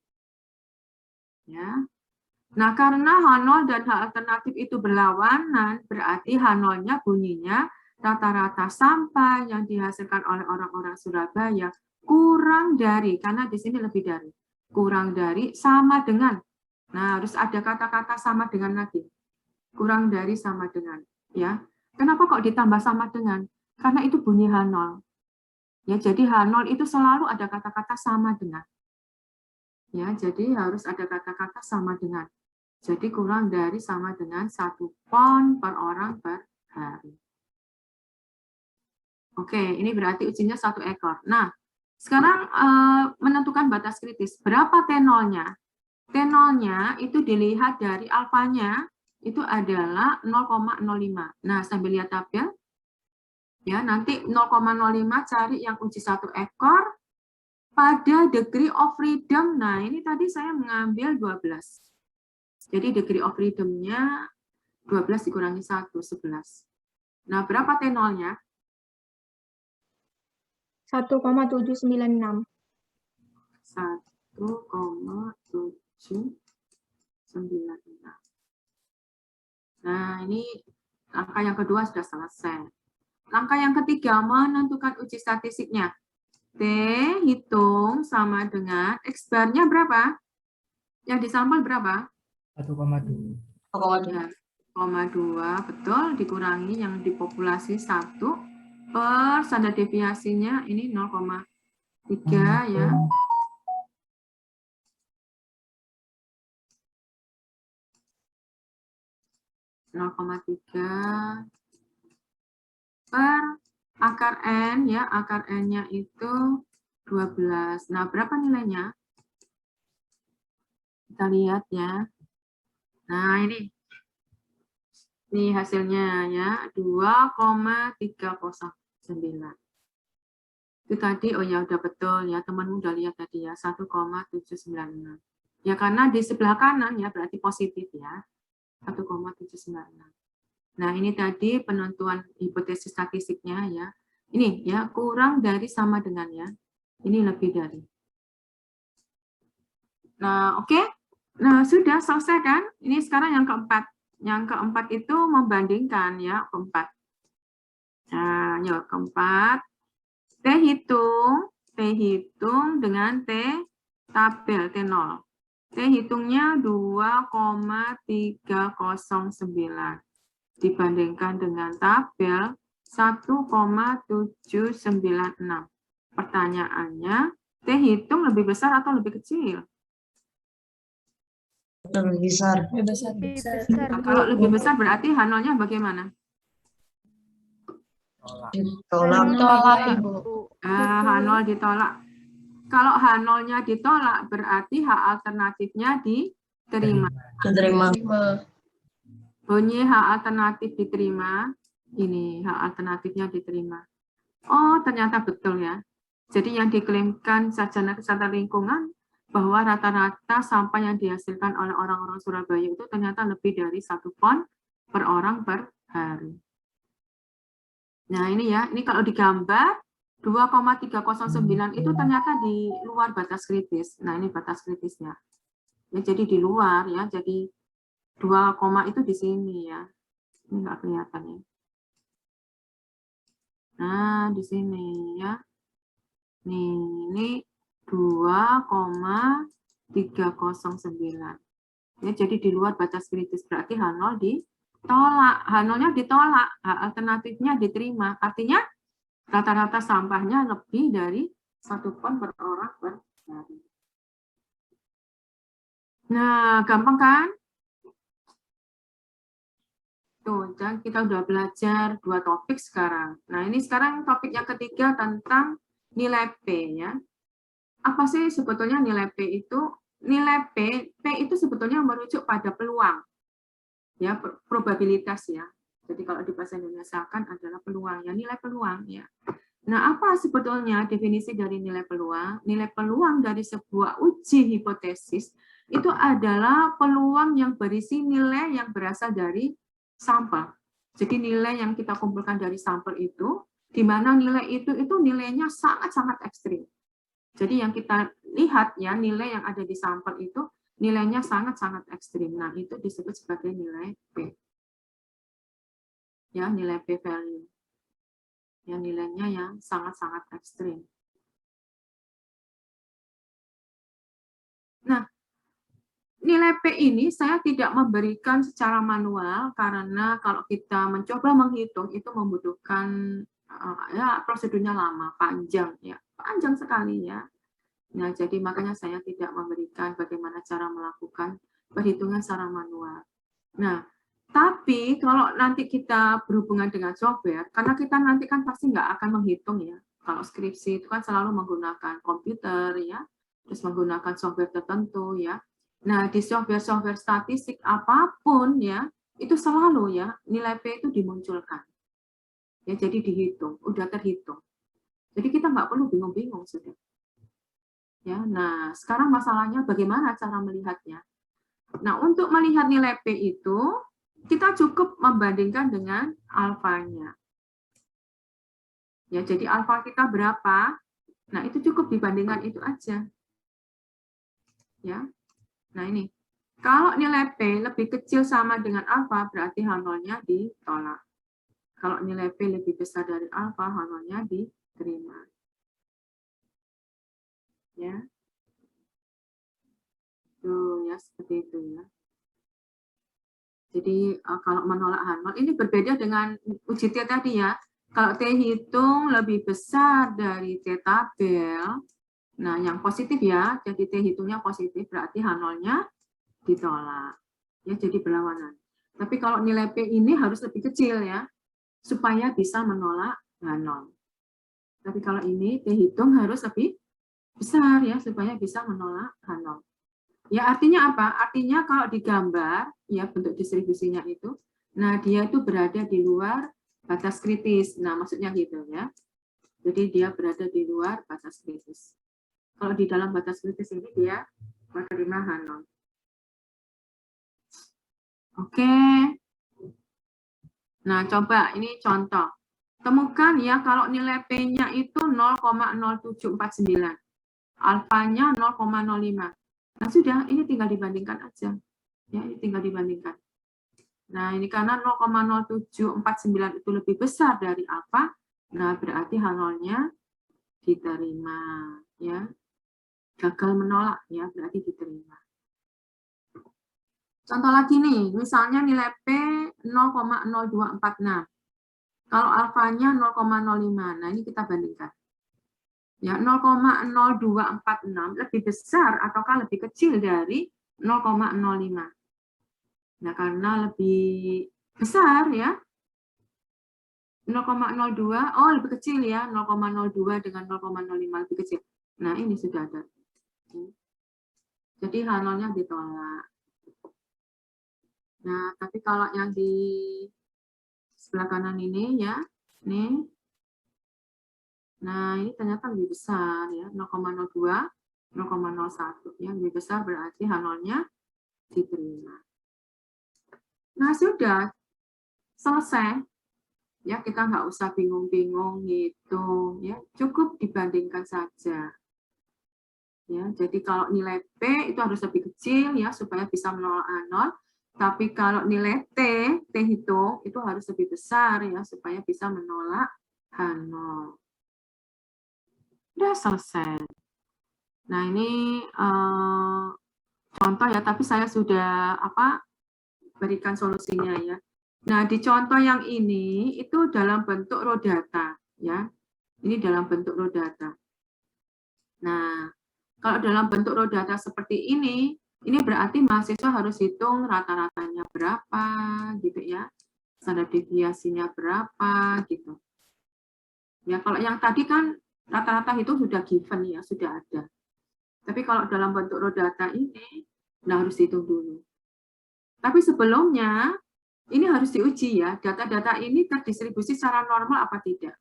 Ya. Nah, karena H0 dan H alternatif itu berlawanan, berarti H0-nya bunyinya rata-rata sampah yang dihasilkan oleh orang-orang Surabaya kurang dari, karena di sini lebih dari, kurang dari sama dengan. Nah, harus ada kata-kata sama dengan lagi. Kurang dari sama dengan. Ya. Kenapa kok ditambah sama dengan? Karena itu bunyi H0. Ya, jadi H0 itu selalu ada kata-kata sama dengan. Ya, jadi harus ada kata-kata sama dengan. Jadi kurang dari sama dengan 1 ton per orang per hari. Oke, ini berarti ujinya 1 ekor. Nah, sekarang menentukan batas kritis. Berapa T0-nya? T0-nya itu dilihat dari alfanya, itu adalah 0,05. Nah, sambil lihat tabel. Ya, nanti 0,05 cari yang uji 1 ekor pada degree of freedom. Nah, ini tadi saya mengambil 12. Jadi degree of freedom-nya 12 dikurangi 1, 11. Nah, berapa T0-nya? 1,796. 1,796. Nah, ini langkah yang kedua sudah selesai. Langkah yang ketiga, menentukan uji statistiknya. T hitung sama dengan X bar-nya berapa? Yang disampel berapa? 1,2. Ya, 0,2, betul, dikurangi yang dipopulasi 1 per standar deviasinya ini 0,3. 3 ya. (0,3) per akar N ya, akar N-nya itu 12. Nah, berapa nilainya? Kita lihat ya. Nah, ini hasilnya ya, 2,309. Itu tadi, oh ya udah betul ya, temanmu udah lihat tadi ya, 1,796. Ya karena di sebelah kanan ya, berarti positif ya, 1,796. Nah, ini tadi penentuan hipotesis statistiknya ya. Ini ya, kurang dari sama dengan ya. Ini lebih dari. Nah, oke. Nah, sudah selesai kan? Ini sekarang yang keempat. Yang keempat itu membandingkan ya, keempat. Nah, yuk keempat. T hitung dengan T tabel T0. T hitungnya 2,309 dibandingkan dengan tabel 1,796. Pertanyaannya, T hitung lebih besar atau lebih kecil? Lebih besar. Nah, kalau lebih besar berarti H0-nya bagaimana? Ditolak. H0 ditolak. Kalau H0-nya ditolak berarti H alternatifnya diterima. Diterima. Bunyi H alternatif diterima. Ini H alternatifnya diterima. Oh, ternyata betul ya. Jadi yang diklaimkan Sarjana Kesehatan Lingkungan bahwa rata-rata sampah yang dihasilkan oleh orang-orang Surabaya itu ternyata lebih dari 1 ton per orang per hari. Nah ini ya, ini kalau digambar 2,309 itu ternyata di luar batas kritis. Nah ini batas kritisnya. Ya, jadi di luar ya, jadi 2, itu di sini ya. Ini nggak kelihatan ya. Nah di sini ya. Nih, ini 2,309. Ya, jadi di luar batas kritis, berarti H0 ditolak. H0-nya ditolak, H alternatifnya diterima. Artinya rata-rata sampahnya lebih dari 1 ton per orang per hari. Nah, gampang kan? Tuh, dan kita udah belajar 2 topik sekarang. Nah, ini sekarang topik yang ketiga tentang nilai P ya. Apa sih sebetulnya nilai P itu? Nilai P itu sebetulnya merujuk pada peluang. Ya, probabilitas ya. Jadi kalau di bahasa Indonesia kan adalah peluang ya, nilai peluang ya. Nah, apa sebetulnya definisi dari nilai peluang? Nilai peluang dari sebuah uji hipotesis itu adalah peluang yang berisi nilai yang berasal dari sampel. Jadi nilai yang kita kumpulkan dari sampel itu, di mana nilai itu nilainya sangat-sangat ekstrim. Jadi yang kita lihat ya, nilai yang ada di sampel itu nilainya sangat-sangat ekstrim. Nah, itu disebut sebagai nilai P. Ya, nilai P value. Ya, nilainya yang sangat-sangat ekstrim. Nah, nilai P ini saya tidak memberikan secara manual karena kalau kita mencoba menghitung itu membutuhkan ya prosedurnya lama, panjang ya, panjang sekali ya. Nah, jadi makanya saya tidak memberikan bagaimana cara melakukan perhitungan secara manual. Nah, tapi kalau nanti kita berhubungan dengan software, karena kita nanti kan pasti nggak akan menghitung ya. Kalau skripsi itu kan selalu menggunakan komputer ya, terus menggunakan software tertentu ya. Nah, di software-software statistik apapun ya, itu selalu ya nilai P itu dimunculkan. Ya, jadi dihitung, udah terhitung. Jadi kita nggak perlu bingung-bingung sudah. Ya, nah sekarang masalahnya bagaimana cara melihatnya. Nah, untuk melihat nilai P itu kita cukup membandingkan dengan alfanya. Ya, jadi alfa kita berapa? Nah, itu cukup dibandingkan itu aja. Ya. Nah, ini. Kalau nilai P lebih kecil sama dengan alfa, berarti H0-nya ditolak. Kalau nilai P lebih besar dari alfa, H0-nya diterima. Ya. Tuh, ya seperti itu ya. Jadi kalau menolak H0, ini berbeda dengan uji T tadi ya. Kalau T hitung lebih besar dari T tabel, Nah, yang positif ya, jadi T hitungnya positif, berarti H0-nya ditolak. Ya, jadi berlawanan. Tapi kalau nilai P ini harus lebih kecil ya, supaya bisa menolak H0. Tapi kalau ini T hitung harus lebih besar ya, supaya bisa menolak H0. Ya, artinya apa? Artinya kalau digambar, ya bentuk distribusinya itu, nah dia itu berada di luar batas kritis. Nah, maksudnya gitu ya. Jadi dia berada di luar batas kritis. Kalau di dalam batas kritis ini dia menerima H0. Oke. Nah, coba ini contoh. Temukan ya kalau nilai P-nya itu 0,0749. Alfanya 0,05. Nah, sudah, ini tinggal dibandingkan aja. Ya, ini tinggal dibandingkan. Nah, ini karena 0,0749 itu lebih besar dari alfa, nah berarti H0-nya diterima ya. Gagal menolak ya, berarti diterima. Contoh lagi nih, misalnya nilai P 0,0246. Kalau alfanya 0,05. Nah, ini kita bandingkan. Ya, 0,0246 lebih besar ataukah lebih kecil dari 0,05? Nah, karena lebih besar ya. 0,02, oh lebih kecil ya, 0,02 dengan 0,05 lebih kecil. Nah, ini sudah ada. Jadi H0-nya ditolak. Nah, tapi kalau yang di sebelah kanan ini ya, nih. Nah, ini ternyata lebih besar ya, 0,02, 0,01 ya, lebih besar berarti H0-nya diterima. Nah, sudah selesai. Ya, kita nggak usah bingung-bingung gitu ya, cukup dibandingkan saja. Ya, jadi kalau nilai P itu harus lebih kecil ya supaya bisa menolak H0. Tapi kalau nilai T hitung itu harus lebih besar ya supaya bisa menolak H0. Udah selesai. Nah, ini contoh ya, tapi saya sudah berikan solusinya ya. Nah, di contoh yang ini itu dalam bentuk raw data ya. Ini dalam bentuk raw data. Nah, kalau dalam bentuk raw data seperti ini berarti mahasiswa harus hitung rata-ratanya berapa gitu ya. Standar deviasinya berapa gitu. Ya, kalau yang tadi kan rata-rata itu sudah given ya, sudah ada. Tapi kalau dalam bentuk raw data ini nah harus hitung dulu. Tapi sebelumnya ini harus diuji ya, data-data ini terdistribusi secara normal apa tidak.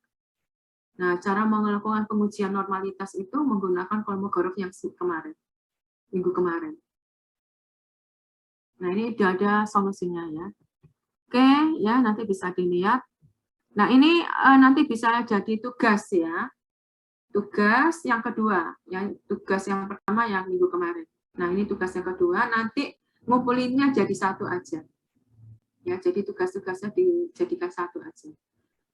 Nah, cara melakukan pengujian normalitas itu menggunakan Kolmogorov yang kemarin, minggu kemarin. Nah, ini sudah ada solusinya ya. Oke, ya nanti bisa dilihat. Nah, ini nanti bisa jadi tugas ya. Tugas yang kedua, ya tugas yang pertama yang minggu kemarin. Nah, ini tugas yang kedua, nanti ngumpulinnya jadi satu aja. Ya, jadi tugas-tugasnya dijadikan satu aja.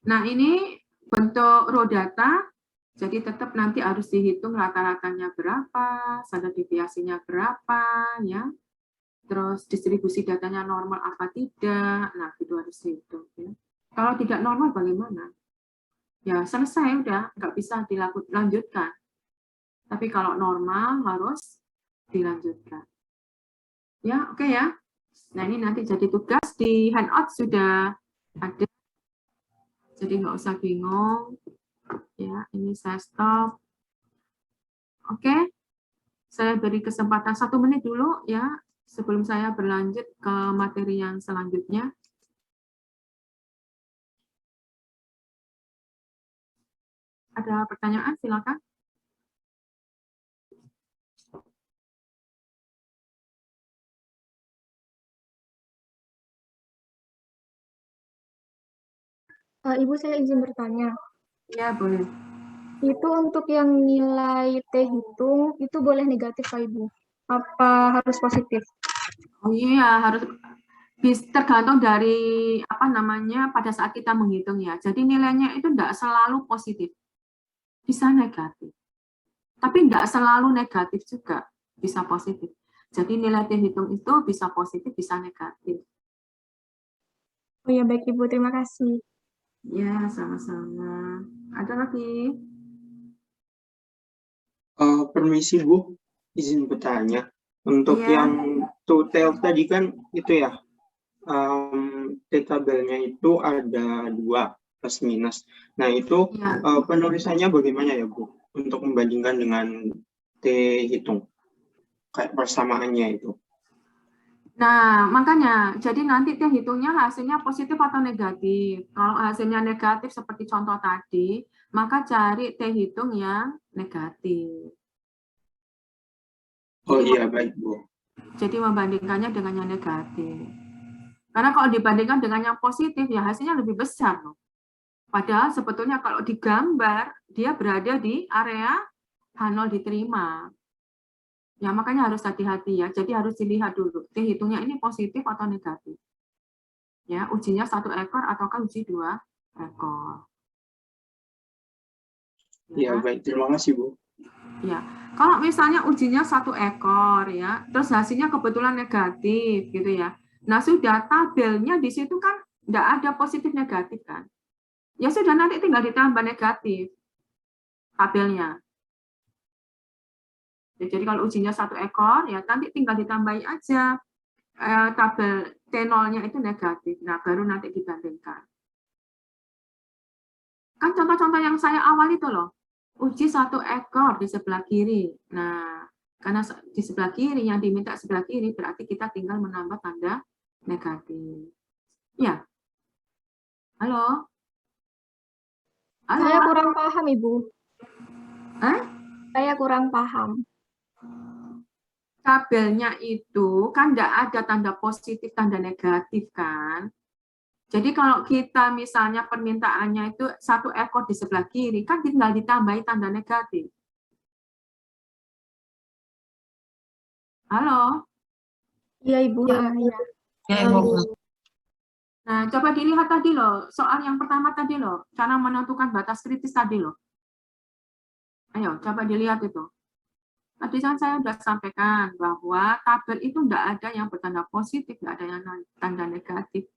Nah, ini bentuk raw data, jadi tetap nanti harus dihitung rata-ratanya berapa, standar deviasinya berapa, ya. Terus distribusi datanya normal apa tidak, nah itu harus dihitung. Ya. Kalau tidak normal bagaimana? Ya selesai, udah, nggak bisa dilanjutkan. Tapi kalau normal harus dilanjutkan. Ya, oke ya. Nah, ini nanti jadi tugas di handout sudah ada. Jadi nggak usah bingung. Ya, ini saya stop. Oke. Saya beri kesempatan 1 menit dulu ya sebelum saya berlanjut ke materi yang selanjutnya. Ada pertanyaan, silakan. Ibu, saya izin bertanya. Ya, boleh. Itu untuk yang nilai T hitung, itu boleh negatif, Pak Ibu? Apa harus positif? Oh iya, harus tergantung dari pada saat kita menghitung ya. Jadi nilainya itu tidak selalu positif, bisa negatif. Tapi tidak selalu negatif juga, bisa positif. Jadi nilai T hitung itu bisa positif, bisa negatif. Oh ya, baik Ibu, terima kasih. Ya, sama-sama. Ada lagi? Permisi Bu, izin bertanya. Untuk Iya. yang total tadi kan itu ya, tabelnya itu ada 2 plus minus. Nah itu Iya. penulisannya bagaimana ya Bu? Untuk membandingkan dengan T hitung, kayak persamaannya itu. Nah, makanya, jadi nanti dia hitungnya hasilnya positif atau negatif. Kalau hasilnya negatif seperti contoh tadi, maka cari T hitung yang negatif. Oh Jadi, iya, baik Bu. jadi membandingkannya dengan yang negatif. Karena kalau dibandingkan dengan yang positif, ya hasilnya lebih besar loh. Padahal sebetulnya kalau digambar, dia berada di area H0 diterima. Ya, makanya harus hati-hati ya. Jadi harus dilihat dulu, T hitungnya ini positif atau negatif. Ya, ujinya 1 ekor ataukah uji 2 ekor. Ya, baik. Terima kasih Bu. Ya, kalau misalnya ujinya 1 ekor ya, terus hasilnya kebetulan negatif gitu ya. Nah, sudah tabelnya di situ kan nggak ada positif negatif kan. Ya sudah, nanti tinggal ditambah negatif tabelnya. Ya, jadi kalau ujinya 1 ekor ya nanti tinggal ditambahi aja tabel T0-nya itu negatif. Nah, baru nanti dibandingkan. Kan contoh-contoh yang saya awal itu loh. Uji 1 ekor di sebelah kiri. Nah, karena di sebelah kiri, yang diminta sebelah kiri, berarti kita tinggal menambah tanda negatif. Ya. Halo? Halo? Saya kurang paham, Ibu. Hah? Saya kurang paham. Tabelnya itu kan tidak ada tanda positif, tanda negatif kan. Jadi kalau kita misalnya permintaannya itu 1 ekor di sebelah kiri, kan tinggal ditambahi tanda negatif. Halo? Iya, Ibu. Ya, Iya. Ya, Ibu. Nah, coba dilihat tadi loh, soal yang pertama tadi loh, cara menentukan batas kritis tadi loh. Ayo, coba dilihat itu. Tadi kan saya sudah sampaikan bahwa tabel itu tidak ada yang bertanda positif, tidak ada yang tanda negatif.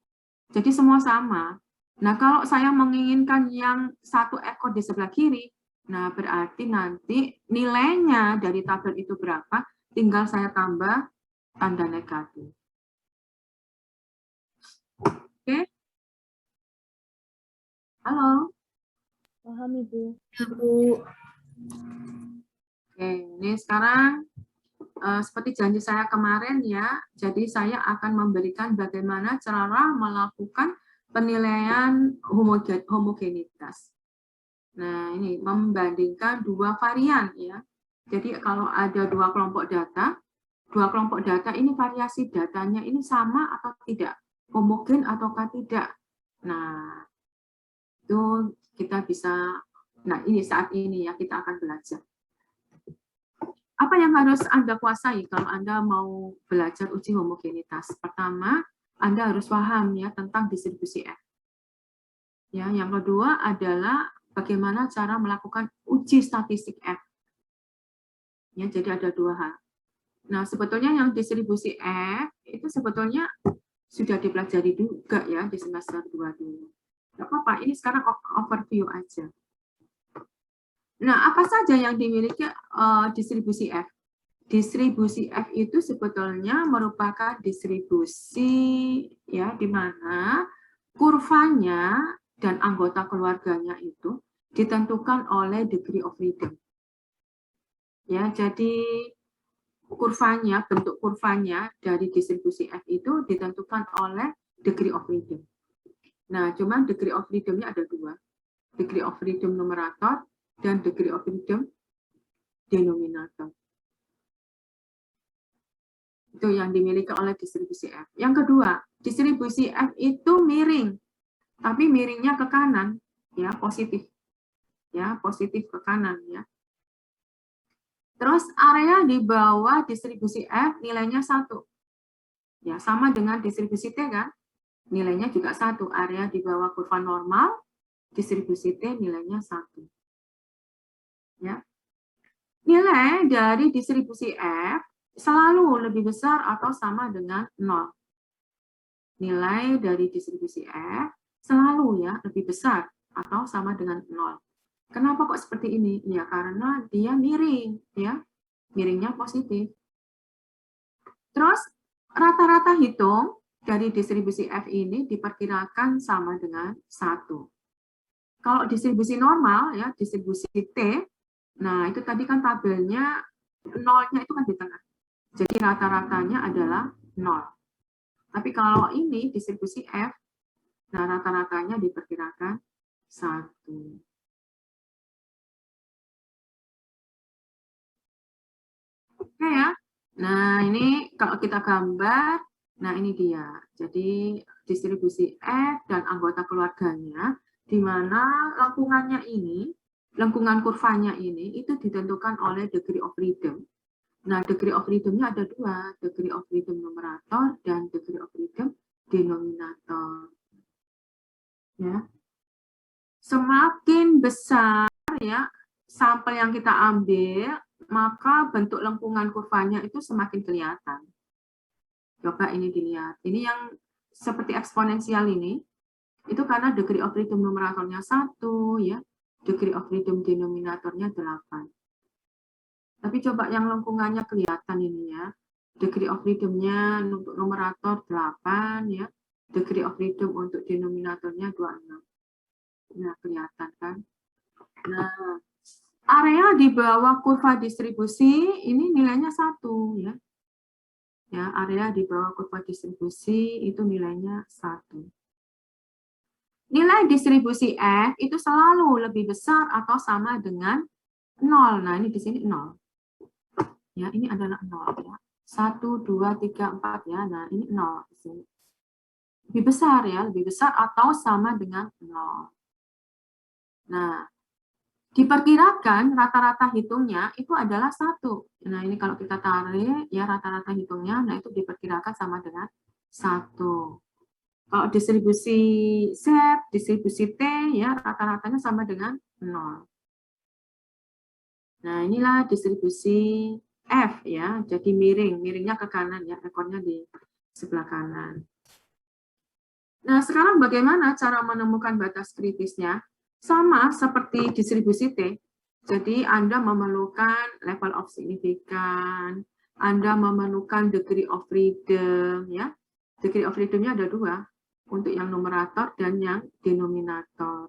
Jadi semua sama. Nah, kalau saya menginginkan yang 1 ekor di sebelah kiri, nah berarti nanti nilainya dari tabel itu berapa, tinggal saya tambah tanda negatif. Oke? Halo? Paham, Ibu. ya Bu. Oke, ini sekarang seperti janji saya kemarin ya, jadi saya akan memberikan bagaimana cara melakukan penilaian homogenitas. Nah, ini membandingkan 2 varian ya. Jadi kalau ada 2 kelompok data ini variasi datanya ini sama atau tidak, homogen ataukah tidak. Nah, itu kita bisa, nah ini saat ini ya kita akan belajar. Apa yang harus Anda kuasai kalau Anda mau belajar uji homogenitas? Pertama, Anda harus paham ya tentang distribusi F. Ya, yang kedua adalah bagaimana cara melakukan uji statistik F. Ya, jadi ada 2 hal. Nah, sebetulnya yang distribusi F itu sebetulnya sudah dipelajari juga ya di semester 2 dulu. Nggak apa-apa, ini sekarang overview aja. Nah, apa saja yang dimiliki distribusi F? Distribusi F itu sebetulnya merupakan distribusi ya di mana kurvanya dan anggota keluarganya itu ditentukan oleh degree of freedom. Ya, jadi kurvanya, bentuk kurvanya dari distribusi F itu ditentukan oleh degree of freedom. Nah, cuman degree of freedom-nya ada 2. Degree of freedom numerator dan degree of freedom denominator. Itu yang dimiliki oleh distribusi F. Yang kedua, distribusi F itu miring, tapi miringnya ke kanan, ya positif, ya positif ke kanan, ya. Terus area di bawah distribusi F nilainya 1, ya sama dengan distribusi T kan, nilainya juga 1. Area di bawah kurva normal, distribusi T nilainya 1, ya. Nilai dari distribusi F selalu lebih besar atau sama dengan 0. Nilai dari distribusi F selalu ya lebih besar atau sama dengan 0. Kenapa kok seperti ini? Ya karena dia miring, ya, miringnya positif. Terus rata-rata hitung dari distribusi F ini diperkirakan sama dengan 1. Kalau distribusi normal, ya, distribusi T, nah itu tadi kan tabelnya nolnya itu kan di tengah. Jadi rata-ratanya adalah 0. Tapi kalau ini distribusi F, nah rata-ratanya diperkirakan 1. Oke ya. Nah, ini kalau kita gambar, nah ini dia. Jadi distribusi F dan anggota keluarganya, di mana lengkungan kurvanya ini itu ditentukan oleh degree of freedom. Nah, degree of freedom-nya ada 2, degree of freedom numerator dan degree of freedom denominator. Ya. Semakin besar ya sampel yang kita ambil, maka bentuk lengkungan kurvanya itu semakin kelihatan. Coba ini dilihat. Ini yang seperti eksponensial ini, itu karena degree of freedom numeratornya 1, ya, degree of freedom denominatornya 8. Tapi coba yang lengkungannya kelihatan ini ya. Degree of freedom-nya untuk numerator 8, ya. Degree of freedom untuk denominatornya 26. Nah, kelihatan kan? Nah, area di bawah kurva distribusi ini nilainya 1 ya. Ya, area di bawah kurva distribusi itu nilainya 1. Nilai distribusi F itu selalu lebih besar atau sama dengan 0. Nah, ini di sini 0. Ya, ini adalah 0 ya. 1 2 3 4 ya. Nah, ini 0 di sini. Lebih besar ya, lebih besar atau sama dengan 0. Nah, diperkirakan rata-rata hitungnya itu adalah 1. Nah, ini kalau kita tarik, ya rata-rata hitungnya, nah itu diperkirakan sama dengan 1. Kalau distribusi Z, distribusi T, ya rata-ratanya sama dengan 0. Nah, inilah distribusi F, ya. Jadi miringnya ke kanan, ya, ekornya di sebelah kanan. Nah, sekarang bagaimana cara menemukan batas kritisnya? Sama seperti distribusi T. Jadi Anda memerlukan level of significance, Anda memerlukan degree of freedom, ya. Degree of freedom-nya ada 2, untuk yang numerator dan yang denominator.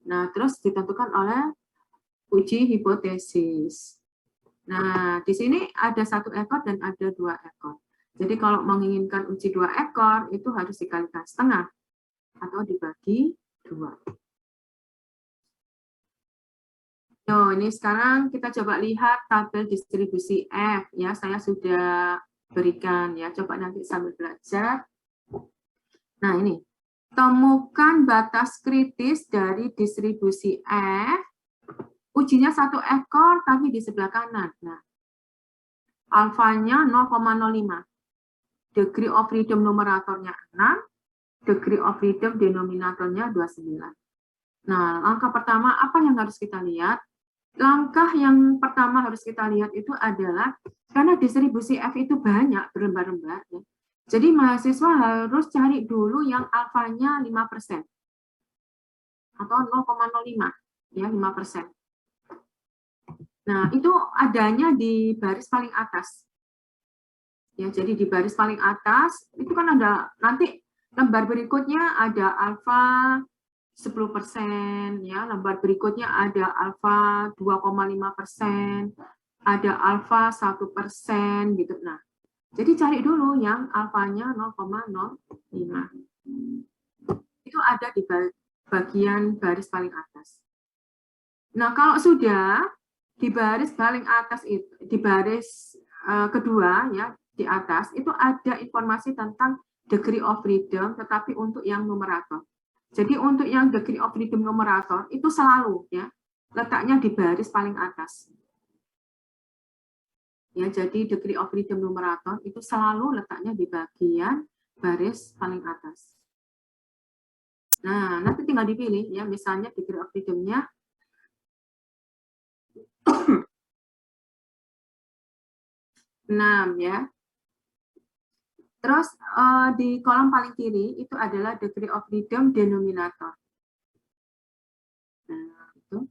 Nah, terus ditentukan oleh uji hipotesis. Nah, di sini ada 1 ekor dan ada 2 ekor. Jadi kalau menginginkan uji 2 ekor, itu harus dikalikan setengah atau dibagi 2. Nah, ini sekarang kita coba lihat tabel distribusi F ya. Saya sudah berikan ya. Coba nanti sambil belajar. Nah, ini. Temukan batas kritis dari distribusi F. Ujinya 1 ekor tapi di sebelah kanan. Nah, alfanya 0,05. Degree of freedom numeratornya 6, degree of freedom denominatornya 29. Nah, langkah pertama apa yang harus kita lihat? Langkah yang pertama harus kita lihat itu adalah karena distribusi F itu banyak berlembar-lembar, ya. Jadi mahasiswa harus cari dulu yang alfanya 5% atau 0,05 ya, 5%. Nah, itu adanya di baris paling atas. Ya, jadi di baris paling atas itu kan ada nanti lembar berikutnya ada alfa 10%, ya, lembar berikutnya ada alfa 2,5%, ada alfa 1% gitu. Nah, jadi cari dulu yang alfanya 0,05. Itu ada di bagian baris paling atas. Nah, kalau sudah di baris paling atas itu, di baris kedua ya, di atas itu ada informasi tentang degree of freedom, tetapi untuk yang numerator. Jadi untuk yang degree of freedom numerator itu selalu ya letaknya di baris paling atas. Ya, jadi degree of freedom numerator itu selalu letaknya di bagian baris paling atas. Nah, nanti tinggal dipilih ya, misalnya degree of freedom-nya 6 ya. Terus di kolom paling kiri itu adalah degree of freedom denominator. Nah, itu.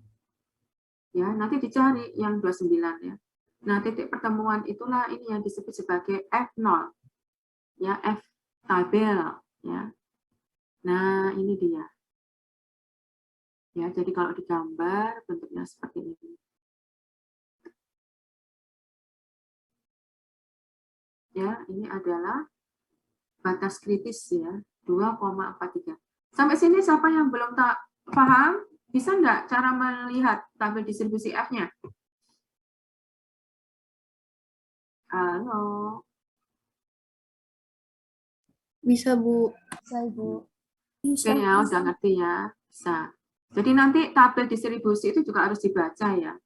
Ya, nanti dicari yang 29 ya. Nah, titik pertemuan itulah ini yang disebut sebagai F0. Ya, F tabel ya. Nah, ini dia. Ya, jadi kalau digambar bentuknya seperti ini. Ya, ini adalah batas kritis ya, 2,43. Sampai sini siapa yang belum tak paham? Bisa nggak cara melihat tabel distribusi F-nya? Halo. Bisa, Bu. Oke ya, udah ngerti ya. Bisa. Jadi nanti tabel distribusi itu juga harus dibaca ya.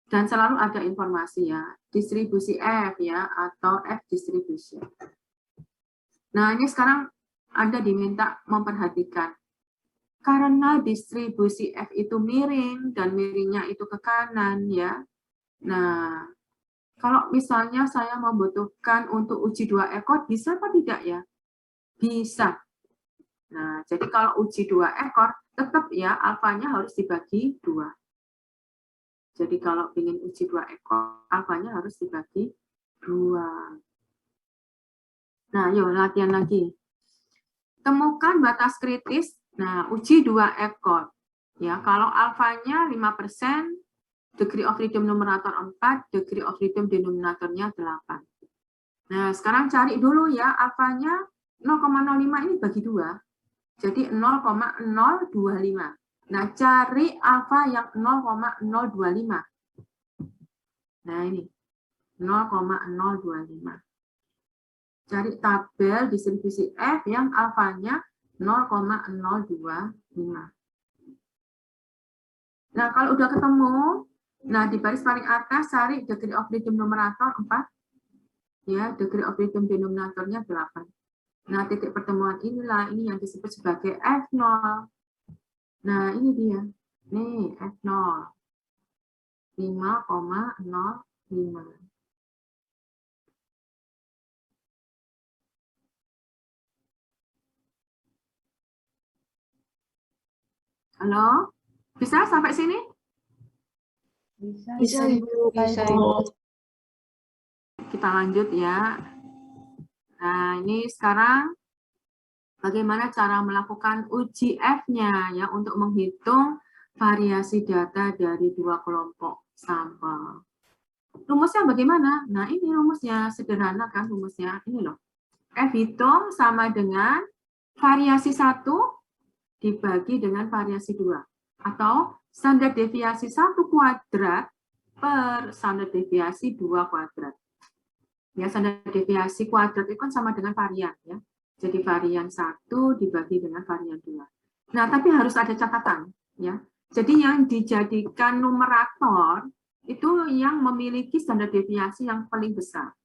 Dan selalu ada informasi ya. Distribusi F ya, atau F distribution. Nah, ini sekarang Anda diminta memperhatikan. Karena distribusi F itu miring, dan miringnya itu ke kanan ya. Nah, kalau misalnya saya membutuhkan untuk uji 2 ekor, bisa apa tidak ya? Bisa. Nah, jadi kalau uji 2 ekor, tetap ya alfanya harus dibagi 2. Jadi kalau ingin uji 2 ekor, alfanya harus dibagi 2. Nah, yuk latihan lagi. Temukan batas kritis. Nah, uji 2 ekor. Ya, kalau alfanya 5%, degree of freedom numerator 4, degree of freedom denominatornya 8. Nah, sekarang cari dulu ya alfanya 0,05 ini bagi 2. Jadi 0,025. Nah, cari alfa yang 0,025. Nah, ini 0,025. Cari tabel distribusi F yang alfanya 0,025. Nah, kalau udah ketemu, nah di baris paling atas cari degree of freedom numerator 4. Ya, degree of freedom denominatornya 8. Nah, titik pertemuan inilah ini yang disebut sebagai F0. Nah, ini dia. Nih, F0. 5,05. Halo? Bisa sampai sini? Bisa, Ibu. Bisa, Ibu. Kita lanjut ya. Nah, ini sekarang bagaimana cara melakukan uji F-nya ya untuk menghitung variasi data dari 2 kelompok sampel. Rumusnya bagaimana? Nah, ini rumusnya sederhana kan rumusnya. Ini loh. F hitung sama dengan variasi 1 dibagi dengan variasi 2. Atau standar deviasi 1 kuadrat per standar deviasi 2 kuadrat. Ya, standar deviasi kuadrat itu kan sama dengan varian ya. Jadi varian 1 dibagi dengan varian 2. Nah, tapi harus ada catatan ya. Jadi yang dijadikan numerator itu yang memiliki standar deviasi yang paling besar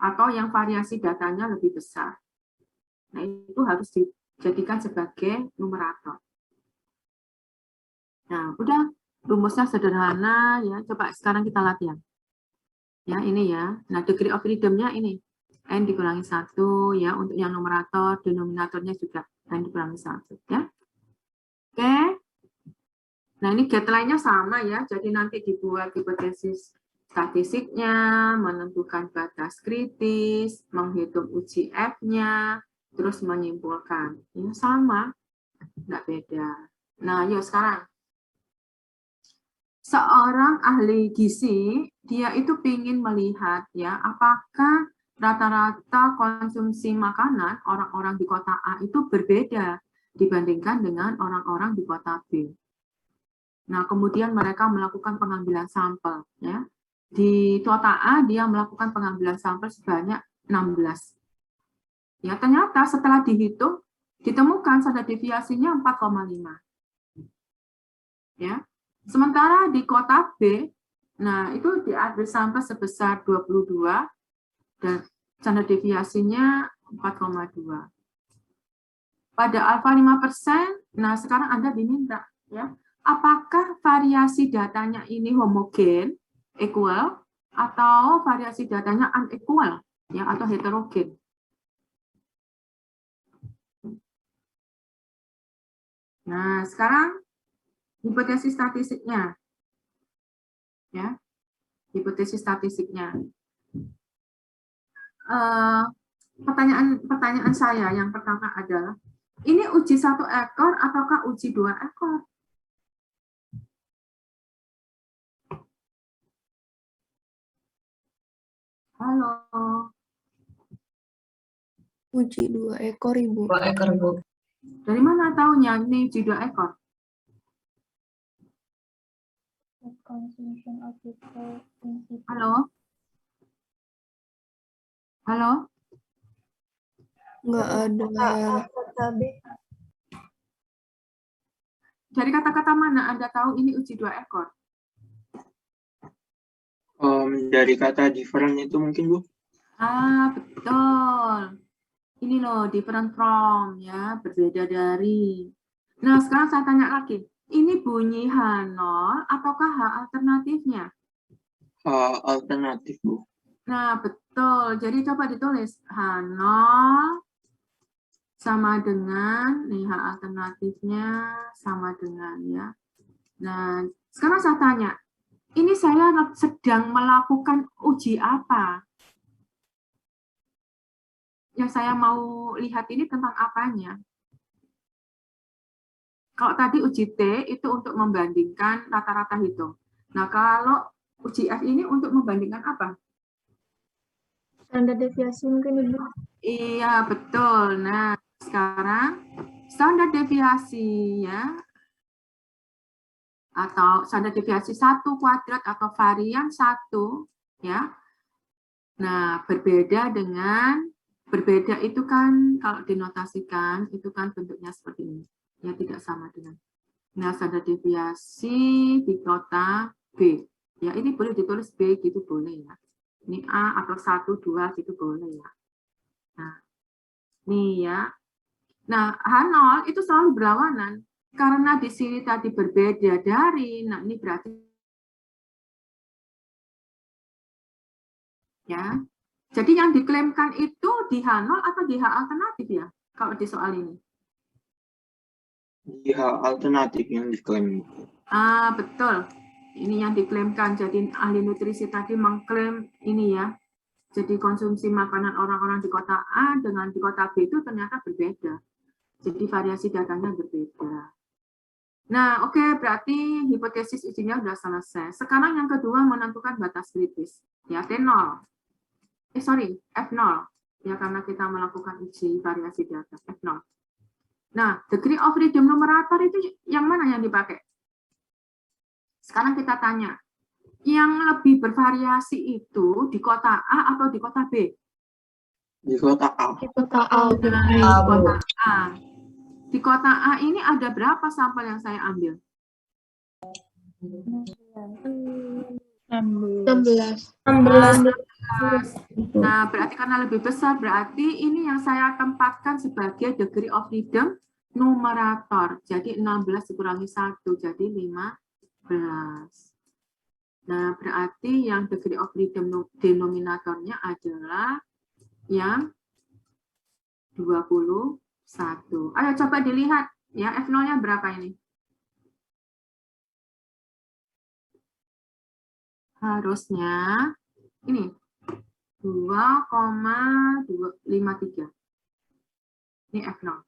atau yang variasi datanya lebih besar. Nah, itu harus dijadikan sebagai numerator. Nah, udah rumusnya sederhana ya. Coba sekarang kita latihan. Ya, ini ya. Nah, degree of freedom-nya ini. N dikurangi 1 ya. Untuk yang numerator, denominatornya juga N dikurangi 1 ya. Oke. Nah, ini guideline-nya sama ya. Jadi nanti dibuat hipotesis statistiknya, menentukan batas kritis, menghitung uji F-nya, terus menyimpulkan. Ya, sama. Nggak beda. Nah, yuk sekarang. Seorang ahli gizi, dia itu ingin melihat ya apakah rata-rata konsumsi makanan orang-orang di kota A itu berbeda dibandingkan dengan orang-orang di kota B. Nah, kemudian mereka melakukan pengambilan sampel ya. Di kota A dia melakukan pengambilan sampel sebanyak 16. Ya, ternyata setelah dihitung ditemukan standar deviasinya 4,5. Ya. Sementara di kota B, nah itu diambil sampel sebesar 22 dan standar deviasinya 4,2. Pada alfa 5%, nah sekarang Anda diminta ya, apakah variasi datanya ini homogen, equal, atau variasi datanya unequal ya atau heterogen. Nah, sekarang hipotesis statistiknya. Ya, hipotesis statistiknya. Pertanyaan saya yang pertama adalah, ini uji 1 ekor ataukah uji 2 ekor? Halo, Uji 2 ekor, Ibu. 2 ekor, Bu. dari mana taunya ini uji 2 ekor? Halo? Halo? Nggak ada. Dari kata-kata mana Anda tahu ini uji 2 ekor? Dari kata different itu mungkin, Bu. Betul. Ini loh, different from, ya, berbeda dari. Nah, sekarang saya tanya lagi. Ini bunyi H0 ataukah H alternatifnya? Alternatif, Bu. Nah, betul. Jadi coba ditulis H0 sama dengan, nih H alternatifnya sama dengan, ya. Nah, sekarang saya tanya, ini saya sedang melakukan uji apa? Yang saya mau lihat ini tentang apanya? Kalau tadi uji T itu untuk membandingkan rata-rata hitung. Nah, kalau uji F ini untuk membandingkan apa? Standar deviasi mungkin, Ibu. Iya, betul. Nah, sekarang standar deviasi, ya, atau standar deviasi 1 kuadrat atau varian 1, ya. Nah, berbeda itu kan kalau dinotasikan itu kan bentuknya seperti ini. Ya, tidak sama dengan. Nah, standar deviasi di kota B. Ya, ini boleh ditulis B gitu boleh ya. Ini A atau 1, 2 gitu boleh ya. Nah, nih ya. Nah, H0 itu selalu berlawanan. Karena di sini tadi berbeda dari, nah ini berarti ya. Jadi yang diklaimkan itu di H0 atau di H alternatif ya? Kalau di soal ini. Di alternatif yang diklaim. Betul. Ini yang diklaimkan. Jadi ahli nutrisi tadi mengklaim ini ya. Jadi konsumsi makanan orang-orang di kota A dengan di kota B itu ternyata berbeda. Jadi variasi datanya berbeda. Nah, oke, berarti hipotesis ujinya sudah selesai. Sekarang yang kedua menentukan batas kritis. Ya, T0. F0. Ya, karena kita melakukan uji variasi data. F0. Nah, degree of freedom numerator itu yang mana yang dipakai? Sekarang kita tanya, yang lebih bervariasi itu di kota A atau di kota B? Di kota A. Di kota A. Di kota A. Di kota A ini ada berapa sampel yang saya ambil? 16. Nah, berarti karena lebih besar, berarti ini yang saya tempatkan sebagai degree of freedom numerator. Jadi 16 dikurangi 1, jadi 15. Nah, berarti yang degree of freedom denominatornya adalah yang 21. Ayo coba dilihat, ya F0-nya berapa ini? Harusnya ini 2,253. Ini F0.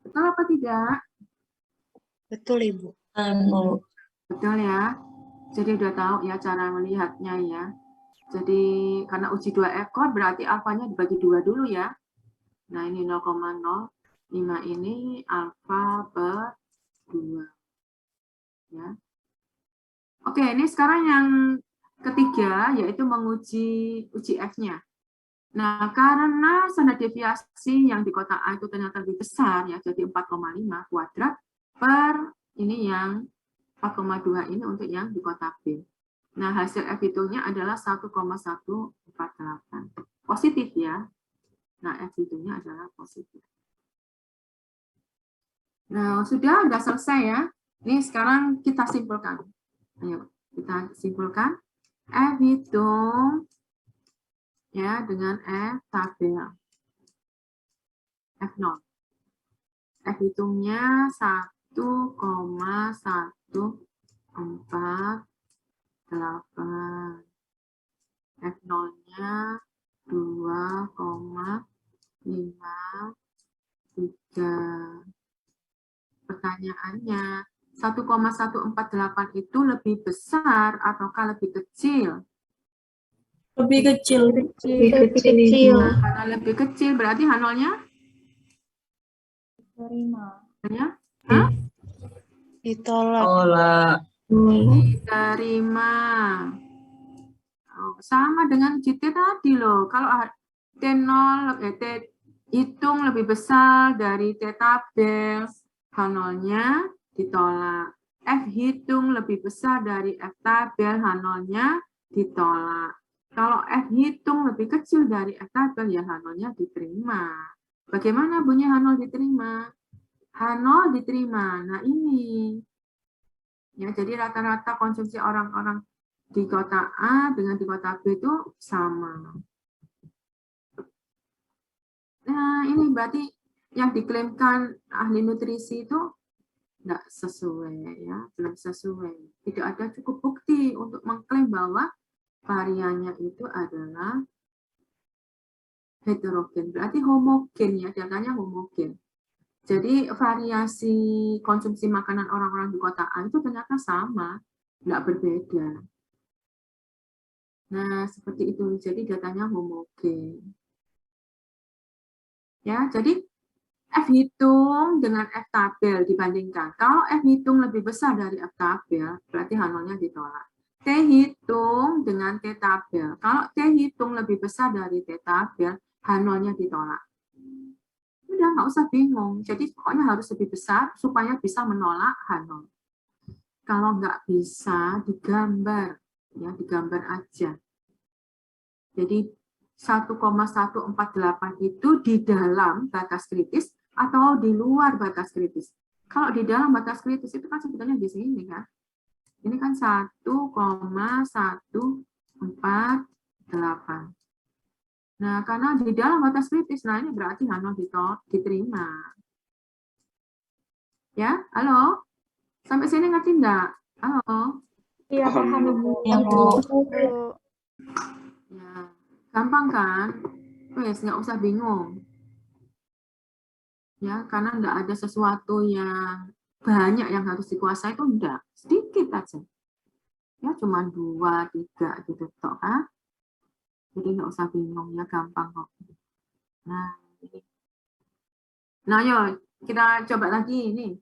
Betul apa tidak? Betul, Ibu. Betul ya. Jadi udah tahu ya cara melihatnya ya. Jadi karena uji 2 ekor berarti alfanya dibagi 2 dulu ya. Nah ini 0,05 ini alfa per 2. Ya. Oke, ini sekarang yang ketiga yaitu menguji uji F-nya. Nah, karena standar deviasi yang di kota A itu ternyata lebih besar ya, jadi 4,5 kuadrat per ini yang 4,2 ini untuk yang di kota B. Nah, hasil F hitungnya adalah 1,148. Positif ya. Nah, F hitungnya adalah positif. Nah, sudah selesai ya. Ini sekarang kita simpulkan. Ayo, kita simpulkan. F hitung ya dengan F tabel. F0. F hitungnya 1,148. F nolnya 2,53. Pertanyaannya, 1,148 itu lebih besar ataukah lebih kecil? Lebih kecil. Kecil. Kecil. Nah, karena lebih kecil berarti H0-nya? Hah? Ditolak. Tolak. Diterima. Oh, sama dengan GT tadi loh. Kalau T0, T hitung lebih besar dari T tabel, H0-nya ditolak. F hitung lebih besar dari F tabel, H0-nya ditolak. Kalau F hitung lebih kecil dari F tabel, ya H0-nya diterima. Bagaimana bunyi H0 diterima? H0 diterima. Nah ini. Ya, jadi rata-rata konsumsi orang-orang di kota A dengan di kota B itu sama. Nah, ini berarti yang diklaimkan ahli nutrisi itu tidak sesuai, ya, belum sesuai. Tidak ada cukup bukti untuk mengklaim bahwa variannya itu adalah heterogen. Berarti homogen, ya, datanya homogen. Jadi variasi konsumsi makanan orang-orang di kota A itu ternyata sama, tidak berbeda. Nah, seperti itu. Jadi datanya homogen. Ya, jadi F hitung dengan F tabel dibandingkan. Kalau F hitung lebih besar dari F tabel, berarti H0-nya ditolak. T hitung dengan T tabel. Kalau T hitung lebih besar dari T tabel, H0-nya ditolak. Udah, nggak usah bingung. Jadi pokoknya harus lebih besar supaya bisa menolak H0. Kalau nggak bisa, digambar. Ya, digambar aja. Jadi 1,148 itu di dalam batas kritis atau di luar batas kritis. Kalau di dalam batas kritis itu kan sebetulnya di sini kan. Ini kan 1,148. Nah, karena di dalam batas kritis, nah ini berarti H0 diterima. Ya, halo? Sampai sini ngerti enggak? Halo? Iya, paham Ibu. Ya, Bu. Ya, gampang kan? Wes, nggak usah bingung. Ya, karena enggak ada sesuatu yang banyak yang harus dikuasai itu enggak, sedikit aja. Ya, cuma 2, 3 gitu toh kan. Jadi nggak usah bingung ya, gampang kok. Nah, ini. Nah, yuk kita coba lagi ini.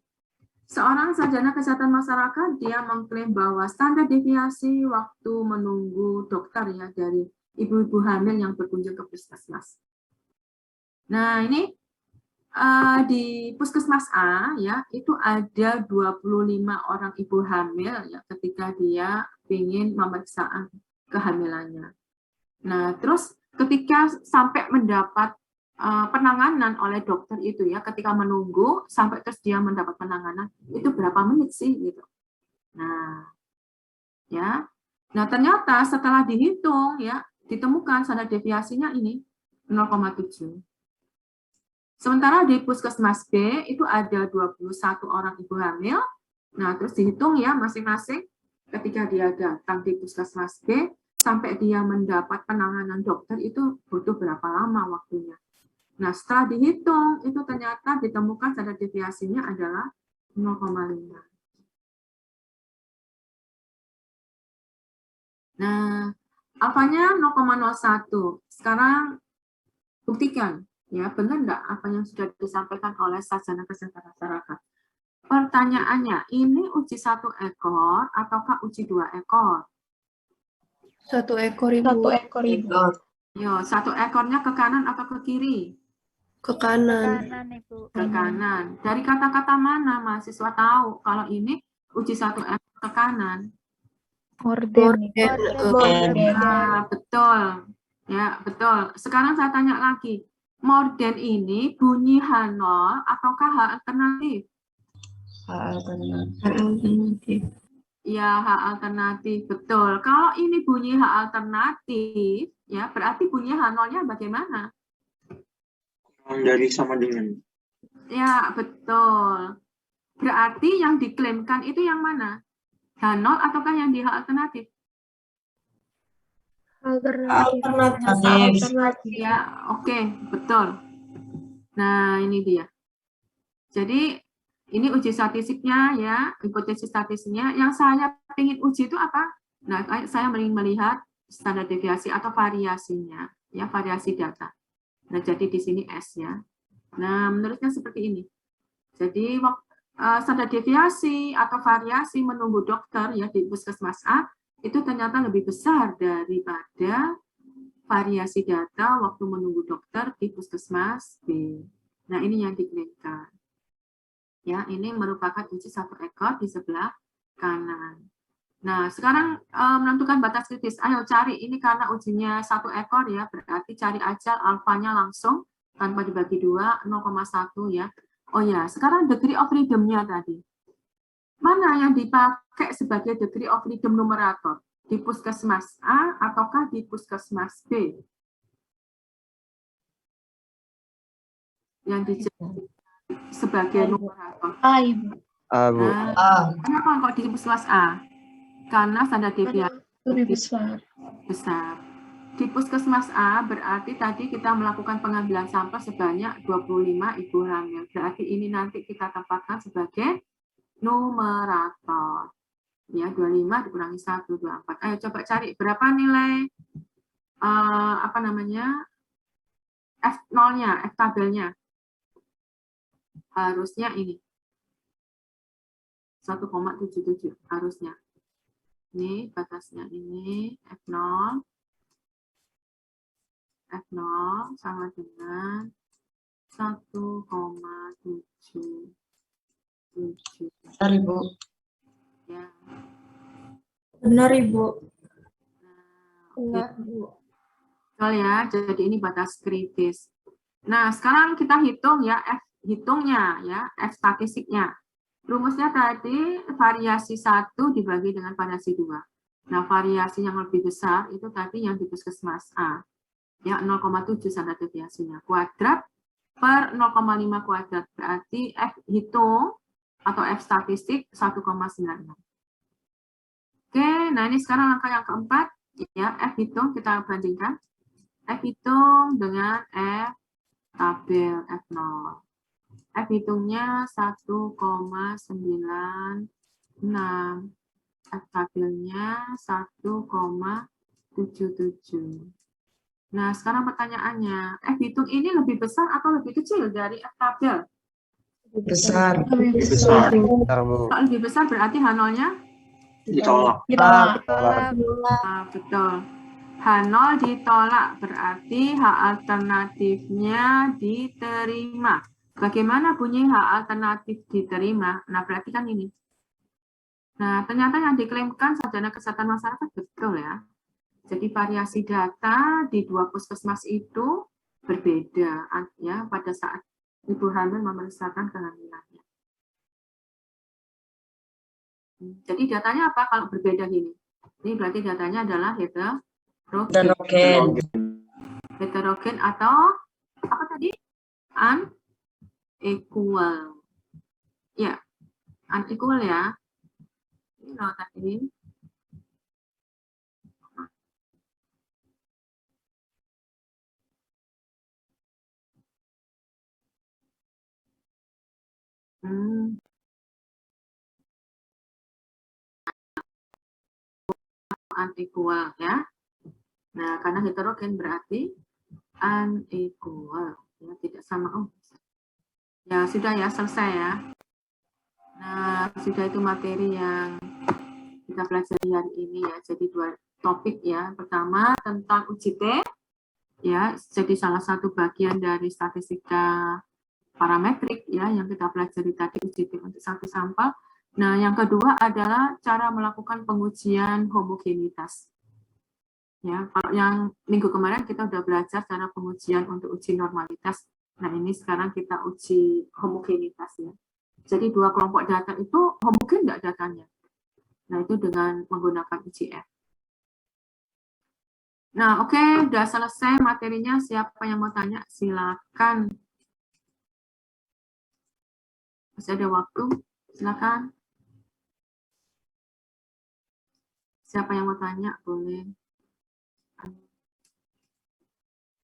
Seorang sarjana kesehatan masyarakat, dia mengklaim bahwa standar deviasi waktu menunggu dokter ya dari ibu-ibu hamil yang berkunjung ke puskesmas. Nah, ini di puskesmas A ya, itu ada 25 orang ibu hamil ya ketika dia ingin pemeriksaan kehamilannya. Nah, terus ketika sampai mendapat penanganan oleh dokter itu ya, ketika menunggu sampai terus dia mendapat penanganan, itu berapa menit sih gitu. Nah, ya. Nah, ternyata setelah dihitung ya, ditemukan standar deviasinya ini 0,7. Sementara di puskesmas B itu ada 21 orang ibu hamil. Nah, terus dihitung ya masing-masing ketika dia datang di puskesmas B sampai dia mendapat penanganan dokter itu butuh berapa lama waktunya. Nah, setelah dihitung itu ternyata ditemukan standar deviasinya adalah 0,5. Nah, alfanya 0,01. Sekarang buktikan. Ya, benar enggak apa yang sudah disampaikan oleh sarjana kesehatan masyarakat? Pertanyaannya, ini uji 1 ekor ataukah uji 2 ekor? 1 ekor, Ibu. 1 ekor Ibu. Yo, 1 ekornya ke kanan atau ke kiri? Ke kanan. Ke kanan. Dari kata-kata mana mahasiswa tahu kalau ini uji 1 ekor ke kanan? Orden. Nah, betul. Ya, betul. Sekarang saya tanya lagi. Morden ini bunyi H0 ataukah H alternatif? Alternatif. Ya, H alternatif. Betul. Kalau ini bunyi H alternatif, ya berarti bunyi H0-nya bagaimana? Dari sama dengan. Ya, betul. Berarti yang diklaimkan itu yang mana? H0 ataukah yang di H alternatif? Alternatif. Alternatif. Ya, oke, betul. Nah, ini dia. Jadi, ini uji statistiknya ya, hipotesis statistiknya. Yang saya ingin uji itu apa? Nah, saya ingin melihat standar deviasi atau variasinya, ya, variasi data. Nah, jadi di sini S ya. Nah, menurutnya seperti ini. Jadi, standar deviasi atau variasi menunggu dokter ya di puskesmas A itu ternyata lebih besar daripada variasi data waktu menunggu dokter di puskesmas B. Nah, ini yang diklaimkan. Ya, ini merupakan uji satu ekor di sebelah kanan. Nah, sekarang menentukan batas kritis. Ayo cari, ini karena ujinya satu ekor ya, berarti cari aja alfanya langsung tanpa dibagi 2, 0,1 ya. Oh ya, sekarang degree of freedom-nya tadi. Mana yang dipakai sebagai degree of freedom numerator? Di puskesmas A ataukah di puskesmas B? Yang dijadikan sebagai numerator. Nah, kenapa kok di puskesmas A? Karena standar deviasi Lebih besar. besar. Di puskesmas A berarti tadi kita melakukan pengambilan sampel sebanyak 25 ibu hamil. Berarti ini nanti kita tempatkan sebagai numerator. Ya, 25 dikurangi 1, 24. Ayo coba cari berapa nilai apa namanya? F0-nya, F tabelnya. Harusnya ini. 1,77 harusnya. Ini batasnya ini F0. F0 sama dengan 1,77. Bentar, Ibu. Ya. Benar, Ibu. Enggak. Betul ya, jadi ini batas kritis. Nah, sekarang kita hitung ya, F hitungnya ya, F statistiknya. Rumusnya tadi variasi 1 dibagi dengan variasi 2. Nah, variasi yang lebih besar itu tadi yang di puskesmas A. Ya, 0,7 standar deviasinya. Kuadrat per 0,5 kuadrat. Berarti F hitung atau F statistik 1,96. Oke, nah ini sekarang langkah yang keempat. Ya, F hitung kita bandingkan. F hitung dengan F tabel F0. F hitungnya 1,96. F tabelnya 1,77. Nah, sekarang pertanyaannya, F hitung ini lebih besar atau lebih kecil dari F tabel? Besar. Lebih Besar. Kalau lebih besar berarti H0-nya? Ditolak. Betul. H0 ditolak, berarti H alternatifnya diterima. Bagaimana bunyi H alternatif diterima? Nah, berarti kan ini. Nah, ternyata yang diklaimkan sarjana kesehatan masyarakat betul ya. Jadi variasi data di dua puskesmas itu berbeda ya pada saat ibu hamil memeriksakan kehamilannya. Jadi datanya apa kalau berbeda gini? Ini berarti datanya adalah heterogen atau apa tadi? Unequal. Ya, unequal ya. Ini loh tadi. Unequal ya. Nah, karena heterogen berarti unequal, ya tidak sama. Oh, ya sudah ya, selesai ya. Nah, sudah itu materi yang kita pelajari hari ini ya. Jadi dua topik ya. Pertama tentang UJT ya, jadi salah satu bagian dari statistika parametrik ya yang kita pelajari tadi UJT untuk satu sampel. Nah, yang kedua adalah cara melakukan pengujian homogenitas. Ya, kalau yang minggu kemarin kita udah belajar cara pengujian untuk uji normalitas. Nah, ini sekarang kita uji homogenitas ya. Jadi dua kelompok data itu homogen nggak datanya? Nah, itu dengan menggunakan UJF. Nah, oke, udah selesai materinya. Siapa yang mau tanya? Silakan. Masih ada waktu, silakan. Siapa yang mau tanya, boleh.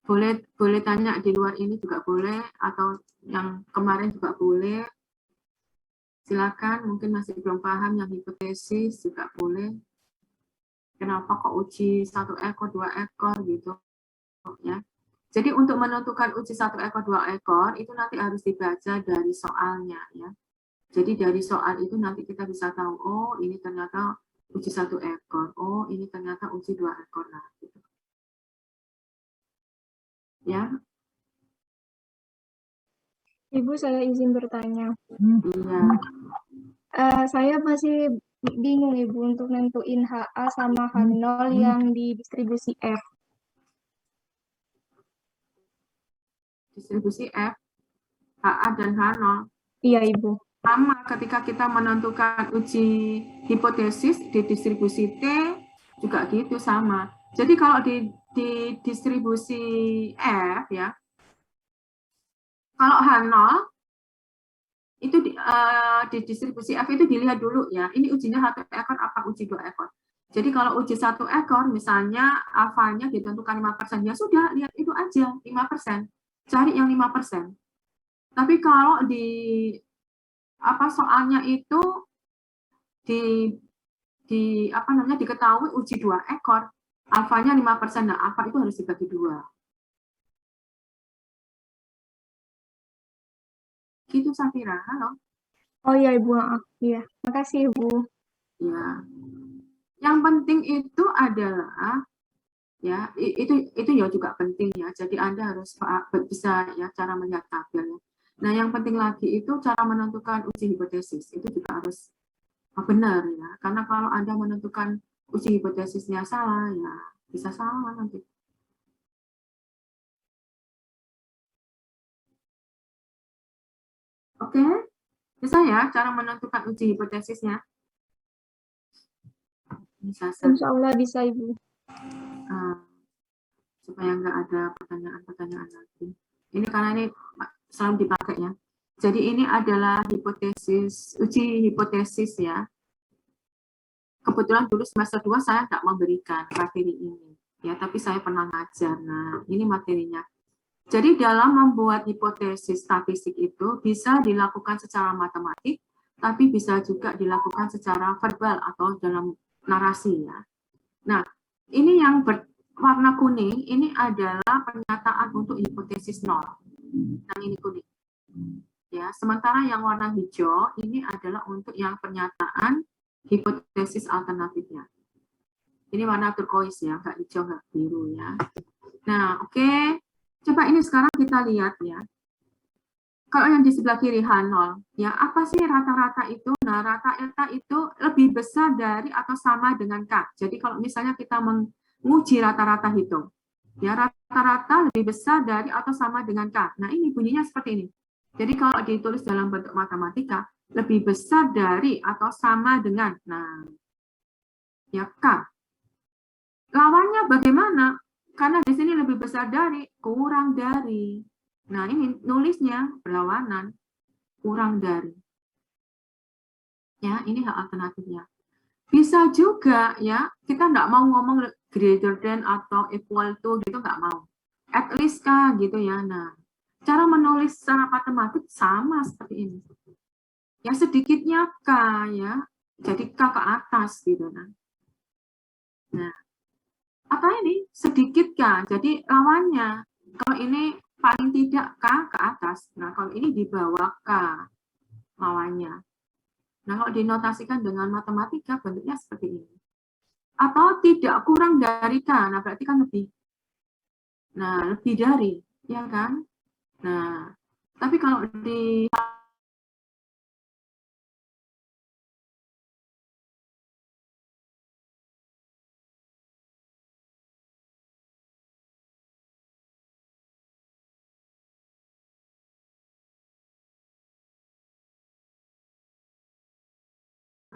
Boleh tanya di luar ini juga boleh, atau yang kemarin juga boleh. Silakan, mungkin masih belum paham yang hipotesis juga boleh. Kenapa kok uji 1 ekor, 2 ekor gitu ya. Jadi untuk menentukan uji 1 ekor, 2 ekor itu nanti harus dibaca dari soalnya ya. Jadi dari soal itu nanti kita bisa tahu, oh ini ternyata uji 1 ekor, oh ini ternyata uji 2 ekor lah gitu. Ya. Ibu, saya izin bertanya. Iya. Saya masih bingung Ibu untuk nentuin HA sama H0 yang di distribusi F. Distribusi F, HA dan H0 Iya Ibu. sama ketika kita menentukan uji hipotesis di distribusi T juga gitu sama. Jadi kalau di distribusi F ya, kalau H0 itu di distribusi F itu dilihat dulu ya, ini ujinya 1 ekor apa uji 2 ekor. Jadi kalau uji 1 ekor misalnya alfanya ditentukan 5%, ya sudah lihat itu aja 5%. Cari yang 5%. Tapi kalau di soalnya itu diketahui uji 2 ekor, alfanya 5%, nah alfa itu harus dibagi 2. Gitu Safira, halo. Oh iya Ibu, maaf. Iya, makasih Ibu. Ya. Yang penting itu adalah ya itu ya juga penting ya. Jadi Anda harus bisa ya cara melihat tabel ya. Nah, yang penting lagi itu cara menentukan uji hipotesis. Itu juga harus benar ya. Karena kalau Anda menentukan uji hipotesisnya salah ya bisa salah nanti. Oke, bisa ya cara menentukan uji hipotesisnya. Bisa Insya Allah bisa Ibu. Supaya nggak ada pertanyaan-pertanyaan lagi. Ini karena ini selalu dipakai ya. Jadi ini adalah hipotesis, uji hipotesis ya. Kebetulan dulu semester 2 saya nggak memberikan materi ini. Ya, tapi saya pernah ngajar. Nah, ini materinya. Jadi dalam membuat hipotesis statistik itu bisa dilakukan secara matematik, tapi bisa juga dilakukan secara verbal atau dalam narasi ya. Nah, ini yang warna kuning ini adalah pernyataan untuk hipotesis nol. Yang ini kuning. Ya, sementara yang warna hijau ini adalah untuk yang pernyataan hipotesis alternatifnya. Ini warna turquoise ya, nggak hijau, nggak biru ya. Nah, oke. Coba ini sekarang kita lihat ya. Kalau yang di sebelah kiri H0, ya apa sih rata-rata itu? Nah, rata-rata itu lebih besar dari atau sama dengan K. Jadi kalau misalnya kita menguji rata-rata hitung, ya rata-rata lebih besar dari atau sama dengan K. Nah, ini bunyinya seperti ini. Jadi kalau ditulis dalam bentuk matematika, lebih besar dari atau sama dengan, nah, ya K. Lawannya bagaimana? Karena di sini lebih besar dari, kurang dari. Nah, ini nulisnya berlawanan, kurang dari. Ya, ini hak alternatifnya. Bisa juga ya, kita nggak mau ngomong greater than atau equal to gitu, nggak mau. At least K gitu ya. Nah, cara menulis secara matematik sama seperti ini. Ya, sedikitnya K ya, jadi K ke atas gitu. Nah, apa ini? Sedikit K, jadi lawannya. Kalau ini paling tidak K ke atas. Nah, kalau ini di bawah K lawannya. Nah, kalau dinotasikan dengan matematika bentuknya seperti ini. Atau tidak kurang dari K, nah berarti kan lebih. Nah, lebih dari, ya kan? Nah, tapi kalau di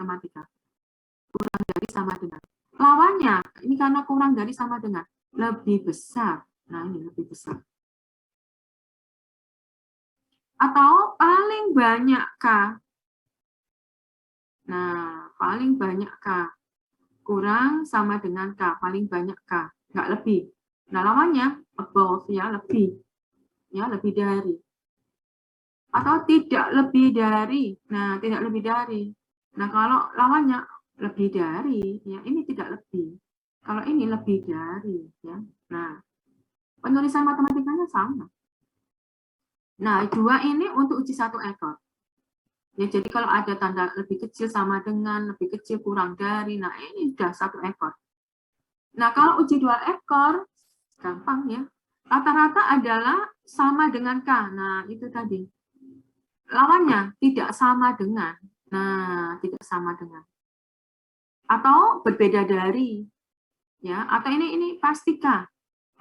matematika, kurang dari sama dengan. Lawannya, ini karena kurang dari sama dengan, lebih besar. Nah, ini lebih besar. Atau paling banyak K. Nah, paling banyak K. Kurang sama dengan K, paling banyak K, nggak lebih. Nah, lawannya above, ya, lebih. Ya, lebih dari. Atau tidak lebih dari. Nah, tidak lebih dari. Nah, kalau lawannya lebih dari, ya, ini tidak lebih. Kalau ini lebih dari, ya. Nah, penulisan matematikanya sama. Nah, 2 ini untuk uji 1 ekor. Ya, jadi kalau ada tanda lebih kecil sama dengan, lebih kecil kurang dari, nah ini sudah 1 ekor. Nah, kalau uji 2 ekor, gampang ya. Rata-rata adalah sama dengan K. Nah, itu tadi. Lawannya tidak sama dengan. Nah, tidak sama dengan. Atau berbeda dari. Ya, atau ini pasti K.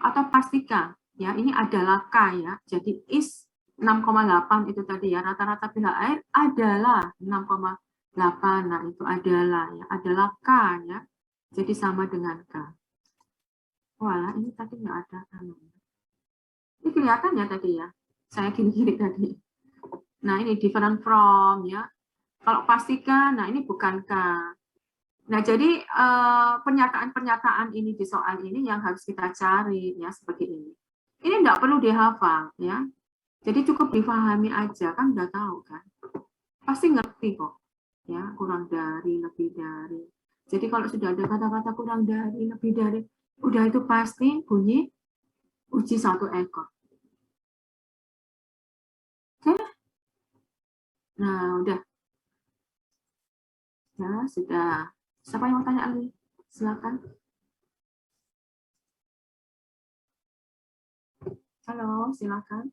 Atau pasti K. Ya, ini adalah K ya. Jadi is 6,8 itu tadi ya, rata-rata pH air adalah 6,8. Nah, itu adalah ya, adalah K ya. Jadi sama dengan K. Walah, ini tadi nggak ada. Ini kelihatan ya tadi ya. Saya kiri-kiri tadi. Nah, ini different from ya. Kalau pastikan, nah ini bukan K. Nah, jadi pernyataan-pernyataan ini di soal ini yang harus kita cari ya, seperti ini. Ini enggak perlu dihafal ya. Jadi cukup difahami aja, kan udah tahu kan. Pasti ngerti kok. Ya, kurang dari, lebih dari. Jadi kalau sudah ada kata-kata kurang dari, lebih dari, udah itu pasti bunyi uji 1 ekor. Oke? Nah, udah. Ya, sudah. Siapa yang mau tanya lagi? Silakan. Halo, silakan.